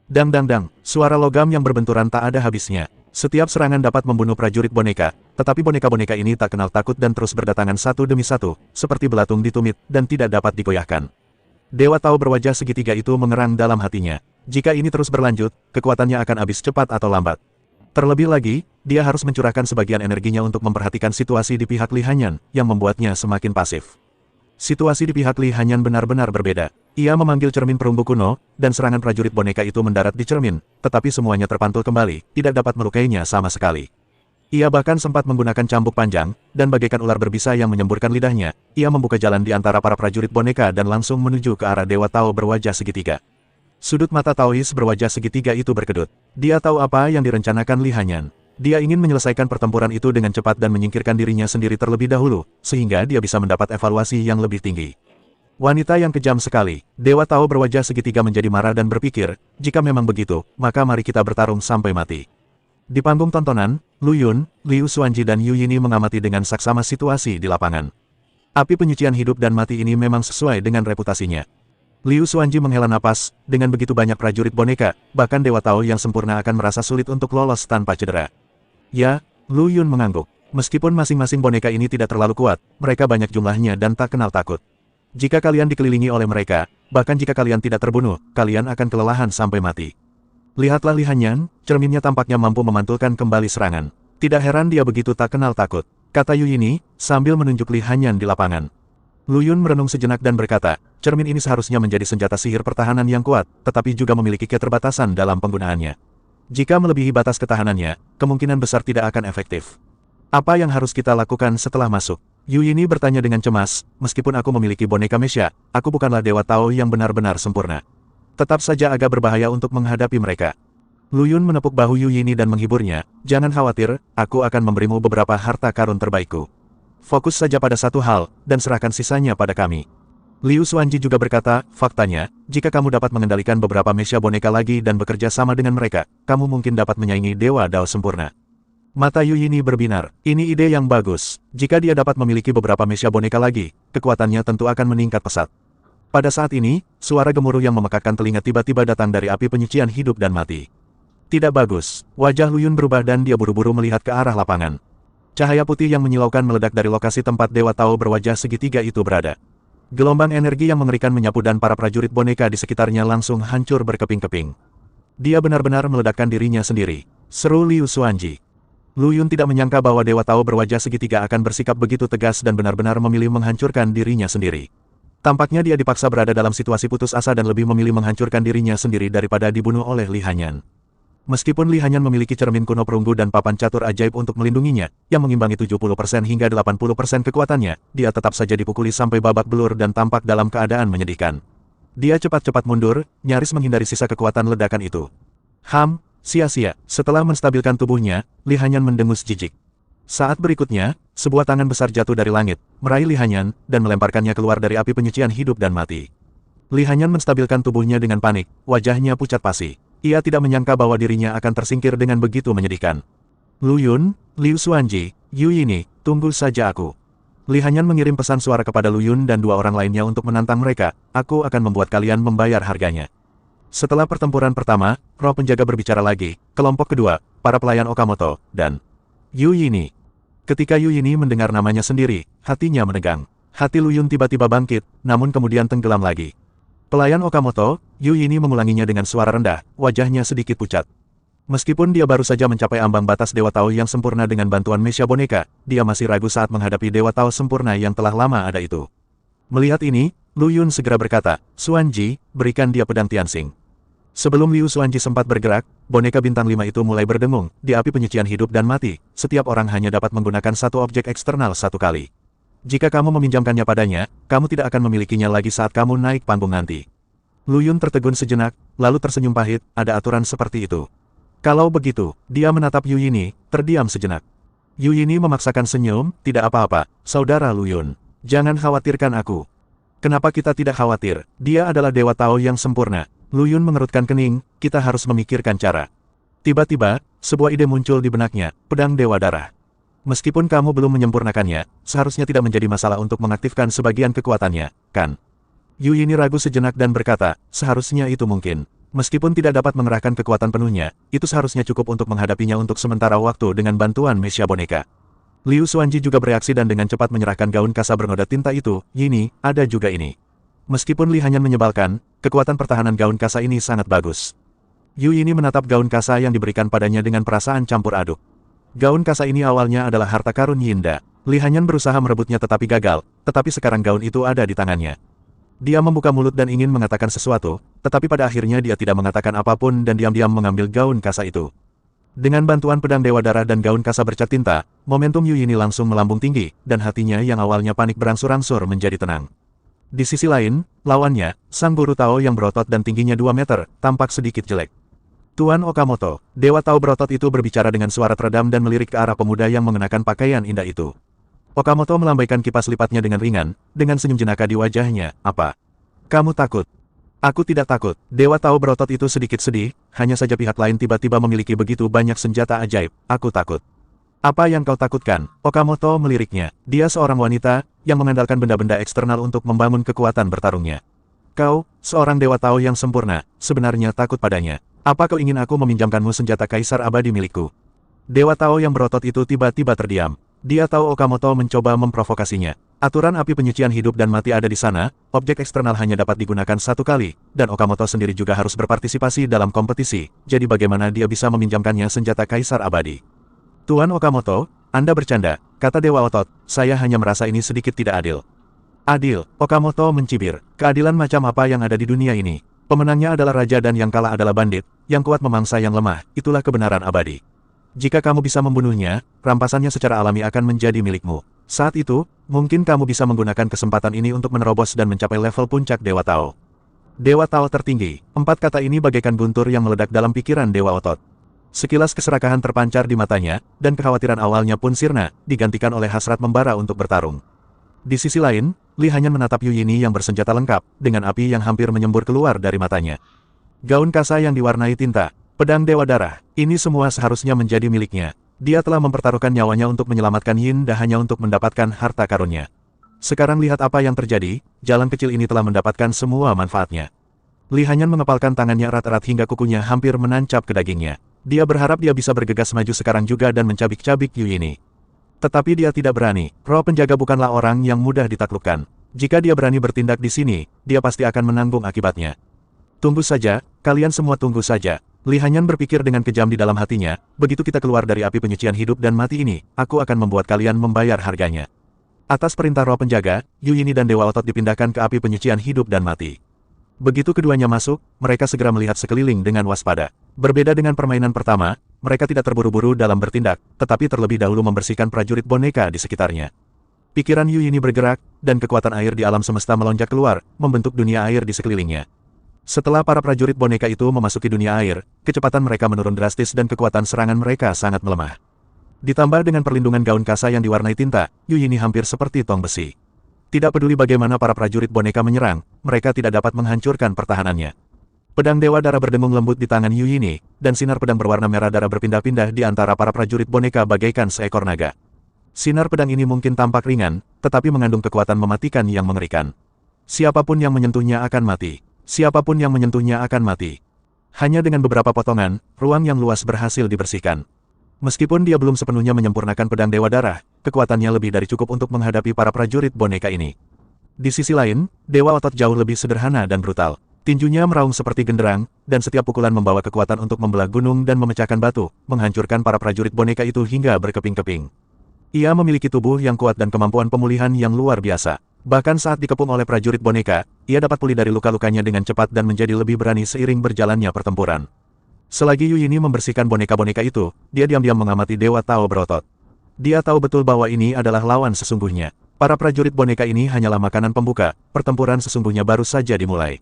Dang dang dang, suara logam yang berbenturan tak ada habisnya. Setiap serangan dapat membunuh prajurit boneka, tetapi boneka-boneka ini tak kenal takut dan terus berdatangan satu demi satu, seperti belatung di tumit, dan tidak dapat digoyahkan. Dewa Tao berwajah segitiga itu mengerang dalam hatinya. Jika ini terus berlanjut, kekuatannya akan habis cepat atau lambat. Terlebih lagi, dia harus mencurahkan sebagian energinya untuk memperhatikan situasi di pihak Li Hanyan, yang membuatnya semakin pasif. Situasi di pihak Li Hanyan benar-benar berbeda. Ia memanggil cermin perunggu kuno, dan serangan prajurit boneka itu mendarat di cermin, tetapi semuanya terpantul kembali, tidak dapat melukainya sama sekali. Ia bahkan sempat menggunakan cambuk panjang, dan bagaikan ular berbisa yang menyemburkan lidahnya, ia membuka jalan di antara para prajurit boneka dan langsung menuju ke arah Dewa Tao berwajah segitiga. Sudut mata Taois berwajah segitiga itu berkedut. Dia tahu apa yang direncanakan Li Hanyan. Dia ingin menyelesaikan pertempuran itu dengan cepat dan menyingkirkan dirinya sendiri terlebih dahulu, sehingga dia bisa mendapat evaluasi yang lebih tinggi. Wanita yang kejam sekali. Dewa Tao berwajah segitiga menjadi marah dan berpikir, jika memang begitu, maka mari kita bertarung sampai mati. Di panggung tontonan, Lu Yun, Liu Xuanji dan Yu Yini mengamati dengan saksama situasi di lapangan. Api penyucian hidup dan mati ini memang sesuai dengan reputasinya. Liu Xuanji menghela napas, dengan begitu banyak prajurit boneka, bahkan Dewa Tao yang sempurna akan merasa sulit untuk lolos tanpa cedera. Ya, Lu Yun mengangguk. Meskipun masing-masing boneka ini tidak terlalu kuat, mereka banyak jumlahnya dan tak kenal takut. Jika kalian dikelilingi oleh mereka, bahkan jika kalian tidak terbunuh, kalian akan kelelahan sampai mati. Lihatlah Li Hanyan, cerminnya tampaknya mampu memantulkan kembali serangan. Tidak heran dia begitu tak kenal takut, kata Yu Yini, sambil menunjuk Li Hanyan di lapangan. Lu Yun merenung sejenak dan berkata, cermin ini seharusnya menjadi senjata sihir pertahanan yang kuat, tetapi juga memiliki keterbatasan dalam penggunaannya. Jika melebihi batas ketahanannya, kemungkinan besar tidak akan efektif. Apa yang harus kita lakukan setelah masuk? Yu Yini bertanya dengan cemas, meskipun aku memiliki boneka Mesya, aku bukanlah Dewa Tao yang benar-benar sempurna. Tetap saja agak berbahaya untuk menghadapi mereka. Lu Yun menepuk bahu Yu Yini dan menghiburnya, jangan khawatir, aku akan memberimu beberapa harta karun terbaikku. Fokus saja pada satu hal, dan serahkan sisanya pada kami. Liu Xuanji juga berkata, faktanya, jika kamu dapat mengendalikan beberapa Mesya boneka lagi dan bekerja sama dengan mereka, kamu mungkin dapat menyaingi Dewa Dao sempurna. Mata Yu Yini berbinar, ini ide yang bagus. Jika dia dapat memiliki beberapa Mesya boneka lagi, kekuatannya tentu akan meningkat pesat. Pada saat ini, suara gemuruh yang memekakkan telinga tiba-tiba datang dari api penyucian hidup dan mati. Tidak bagus, wajah Lu Yun berubah dan dia buru-buru melihat ke arah lapangan. Cahaya putih yang menyilaukan meledak dari lokasi tempat Dewa Tao berwajah segitiga itu berada. Gelombang energi yang mengerikan menyapu dan para prajurit boneka di sekitarnya langsung hancur berkeping-keping. Dia benar-benar meledakkan dirinya sendiri, seru Liu Xuanji. Lu Yun tidak menyangka bahwa Dewa Tao berwajah segitiga akan bersikap begitu tegas dan benar-benar memilih menghancurkan dirinya sendiri. Tampaknya dia dipaksa berada dalam situasi putus asa dan lebih memilih menghancurkan dirinya sendiri daripada dibunuh oleh Li Hanyan. Meskipun Li Hanyan memiliki cermin kuno perunggu dan papan catur ajaib untuk melindunginya, yang mengimbangi 70% hingga 80% kekuatannya, dia tetap saja dipukuli sampai babak belur dan tampak dalam keadaan menyedihkan. Dia cepat-cepat mundur, nyaris menghindari sisa kekuatan ledakan itu. Sia-sia. Setelah menstabilkan tubuhnya, Li Hanyan mendengus jijik. Saat berikutnya, sebuah tangan besar jatuh dari langit, meraih Li Hanyan, dan melemparkannya keluar dari api penyucian hidup dan mati. Li Hanyan menstabilkan tubuhnya dengan panik, wajahnya pucat pasi. Ia tidak menyangka bahwa dirinya akan tersingkir dengan begitu menyedihkan. Lu Yun, Liu Xuanji, Yu Yini, tunggu saja aku. Li Hanyan mengirim pesan suara kepada Lu Yun dan dua orang lainnya untuk menantang mereka, aku akan membuat kalian membayar harganya. Setelah pertempuran pertama, roh penjaga berbicara lagi, kelompok kedua, para pelayan Okamoto, dan Yu Yini. Ketika Yu Yini mendengar namanya sendiri, hatinya menegang. Hati Lu Yun tiba-tiba bangkit, namun kemudian tenggelam lagi. Pelayan Okamoto, Yu Yini mengulanginya dengan suara rendah, wajahnya sedikit pucat. Meskipun dia baru saja mencapai ambang batas Dewa Tao yang sempurna dengan bantuan Mesya boneka, dia masih ragu saat menghadapi Dewa Tao sempurna yang telah lama ada itu. Melihat ini, Lu Yun segera berkata, Xuanji, berikan dia pedang Tianxing. Sebelum Liu Xuanji sempat bergerak, boneka bintang 5 itu mulai berdengung, di api penyucian hidup dan mati, setiap orang hanya dapat menggunakan satu objek eksternal satu kali. Jika kamu meminjamkannya padanya, kamu tidak akan memilikinya lagi saat kamu naik panggung nanti. Lu Yun tertegun sejenak, lalu tersenyum pahit, ada aturan seperti itu. Kalau begitu, dia menatap Yu Yini, terdiam sejenak. Yu Yini memaksakan senyum, tidak apa-apa, saudara Lu Yun. Jangan khawatirkan aku. Kenapa kita tidak khawatir? Dia adalah Dewa Tao yang sempurna. Lu Yun mengerutkan kening, kita harus memikirkan cara. Tiba-tiba, sebuah ide muncul di benaknya, pedang Dewa Darah. Meskipun kamu belum menyempurnakannya, seharusnya tidak menjadi masalah untuk mengaktifkan sebagian kekuatannya, kan? Yu Yini ragu sejenak dan berkata, seharusnya itu mungkin. Meskipun tidak dapat mengerahkan kekuatan penuhnya, itu seharusnya cukup untuk menghadapinya untuk sementara waktu dengan bantuan Mesya boneka. Liu Xuanji juga bereaksi dan dengan cepat menyerahkan gaun kasa bernoda tinta itu, Yini, ada juga ini. Meskipun Li Hanyan menyebalkan, kekuatan pertahanan gaun kasa ini sangat bagus. Yu Yini menatap gaun kasa yang diberikan padanya dengan perasaan campur aduk. Gaun kasa ini awalnya adalah harta karun Yinda. Li Hanyan berusaha merebutnya tetapi gagal, tetapi sekarang gaun itu ada di tangannya. Dia membuka mulut dan ingin mengatakan sesuatu, tetapi pada akhirnya dia tidak mengatakan apapun dan diam-diam mengambil gaun kasa itu. Dengan bantuan pedang Dewa Darah dan gaun kasa bercat tinta, momentum Yu Yini langsung melambung tinggi, dan hatinya yang awalnya panik berangsur-angsur menjadi tenang. Di sisi lain, lawannya, sang guru Tao yang berotot dan tingginya 2 meter, tampak sedikit jelek. Tuan Okamoto, Dewa Tao berotot itu berbicara dengan suara teredam dan melirik ke arah pemuda yang mengenakan pakaian indah itu. Okamoto melambaikan kipas lipatnya dengan ringan, dengan senyum jenaka di wajahnya. Apa? Kamu takut? Aku tidak takut. Dewa Tao berotot itu sedikit sedih, hanya saja pihak lain tiba-tiba memiliki begitu banyak senjata ajaib. Aku takut. Apa yang kau takutkan? Okamoto meliriknya. Dia seorang wanita, yang mengandalkan benda-benda eksternal untuk membangun kekuatan bertarungnya. Kau, seorang Dewa Tao yang sempurna, sebenarnya takut padanya. Apa kau ingin aku meminjamkanmu senjata kaisar abadi milikku? Dewa Tao yang berotot itu tiba-tiba terdiam. Dia tahu Okamoto mencoba memprovokasinya. Aturan api penyucian hidup dan mati ada di sana, objek eksternal hanya dapat digunakan 1 kali, dan Okamoto sendiri juga harus berpartisipasi dalam kompetisi, jadi bagaimana dia bisa meminjamkannya senjata kaisar abadi? Tuan Okamoto, Anda bercanda, kata Dewa Otot, saya hanya merasa ini sedikit tidak adil. Adil, Okamoto mencibir, keadilan macam apa yang ada di dunia ini? Pemenangnya adalah raja dan yang kalah adalah bandit, yang kuat memangsa yang lemah, itulah kebenaran abadi. Jika kamu bisa membunuhnya, rampasannya secara alami akan menjadi milikmu. Saat itu, mungkin kamu bisa menggunakan kesempatan ini untuk menerobos dan mencapai level puncak Dewa Tao. Dewa Tao tertinggi, 4 kata ini bagaikan guntur yang meledak dalam pikiran Dewa Otot. Sekilas keserakahan terpancar di matanya, dan kekhawatiran awalnya pun sirna, digantikan oleh hasrat membara untuk bertarung. Di sisi lain, Li Hanyan menatap Yu Yini yang bersenjata lengkap, dengan api yang hampir menyembur keluar dari matanya. Gaun kasa yang diwarnai tinta, pedang Dewa Darah, ini semua seharusnya menjadi miliknya. Dia telah mempertaruhkan nyawanya untuk menyelamatkan Yinda hanya untuk mendapatkan harta karunnya. Sekarang lihat apa yang terjadi, jalan kecil ini telah mendapatkan semua manfaatnya. Li Hanyan mengepalkan tangannya erat-erat hingga kukunya hampir menancap ke dagingnya. Dia berharap dia bisa bergegas maju sekarang juga dan mencabik-cabik Yu Yini. Tetapi dia tidak berani, roh penjaga bukanlah orang yang mudah ditaklukkan. Jika dia berani bertindak di sini, dia pasti akan menanggung akibatnya. Tunggu saja, kalian semua tunggu saja. Li Hanyan berpikir dengan kejam di dalam hatinya, begitu kita keluar dari api penyucian hidup dan mati ini, aku akan membuat kalian membayar harganya. Atas perintah roh penjaga, Yu Yini dan Dewa Otot dipindahkan ke api penyucian hidup dan mati. Begitu keduanya masuk, mereka segera melihat sekeliling dengan waspada. Berbeda dengan permainan pertama, mereka tidak terburu-buru dalam bertindak, tetapi terlebih dahulu membersihkan prajurit boneka di sekitarnya. Pikiran Yu Yini bergerak, dan kekuatan air di alam semesta melonjak keluar, membentuk dunia air di sekelilingnya. Setelah para prajurit boneka itu memasuki dunia air, kecepatan mereka menurun drastis dan kekuatan serangan mereka sangat melemah. Ditambah dengan perlindungan gaun kasa yang diwarnai tinta, Yu Yini hampir seperti tong besi. Tidak peduli bagaimana para prajurit boneka menyerang, mereka tidak dapat menghancurkan pertahanannya. Pedang Dewa Darah berdengung lembut di tangan Yu Yini, dan sinar pedang berwarna merah darah berpindah-pindah di antara para prajurit boneka bagaikan seekor naga. Sinar pedang ini mungkin tampak ringan, tetapi mengandung kekuatan mematikan yang mengerikan. Siapapun yang menyentuhnya akan mati. Siapapun yang menyentuhnya akan mati. Hanya dengan beberapa potongan, ruang yang luas berhasil dibersihkan. Meskipun dia belum sepenuhnya menyempurnakan pedang Dewa Darah, kekuatannya lebih dari cukup untuk menghadapi para prajurit boneka ini. Di sisi lain, Dewa Otot jauh lebih sederhana dan brutal. Tinjunya meraung seperti genderang, dan setiap pukulan membawa kekuatan untuk membelah gunung dan memecahkan batu, menghancurkan para prajurit boneka itu hingga berkeping-keping. Ia memiliki tubuh yang kuat dan kemampuan pemulihan yang luar biasa. Bahkan saat dikepung oleh prajurit boneka, ia dapat pulih dari luka-lukanya dengan cepat dan menjadi lebih berani seiring berjalannya pertempuran. Selagi Yu Yini membersihkan boneka-boneka itu, dia diam-diam mengamati Dewa Tao berotot. Dia tahu betul bahwa ini adalah lawan sesungguhnya. Para prajurit boneka ini hanyalah makanan pembuka, pertempuran sesungguhnya baru saja dimulai.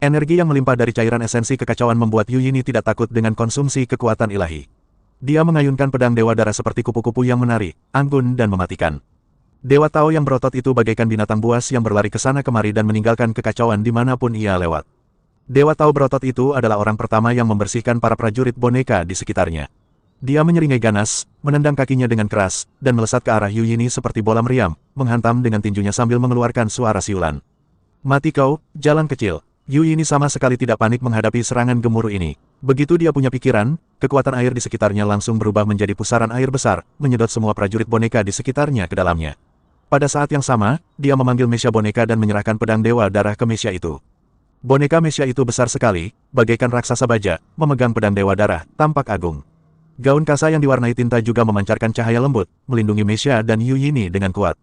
Energi yang melimpah dari cairan esensi kekacauan membuat Yu Yini tidak takut dengan konsumsi kekuatan ilahi. Dia mengayunkan pedang Dewa Darah seperti kupu-kupu yang menari, anggun dan mematikan. Dewa Tao yang berotot itu bagaikan binatang buas yang berlari ke sana kemari dan meninggalkan kekacauan dimanapun ia lewat. Dewa Tao berotot itu adalah orang pertama yang membersihkan para prajurit boneka di sekitarnya. Dia menyeringai ganas, menendang kakinya dengan keras, dan melesat ke arah Yu Yini seperti bola meriam, menghantam dengan tinjunya sambil mengeluarkan suara siulan. Mati kau, jalan kecil. Yu Yini sama sekali tidak panik menghadapi serangan gemuruh ini. Begitu dia punya pikiran, kekuatan air di sekitarnya langsung berubah menjadi pusaran air besar, menyedot semua prajurit boneka di sekitarnya ke dalamnya. Pada saat yang sama, dia memanggil Mesya boneka dan menyerahkan pedang Dewa Darah ke Mesya itu. Boneka Mesya itu besar sekali, bagaikan raksasa baja, memegang pedang Dewa Darah, tampak agung. Gaun kasa yang diwarnai tinta juga memancarkan cahaya lembut, melindungi Mesya dan Yu Yini dengan kuat.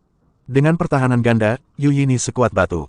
Dengan pertahanan ganda, Yu Yini sekuat batu.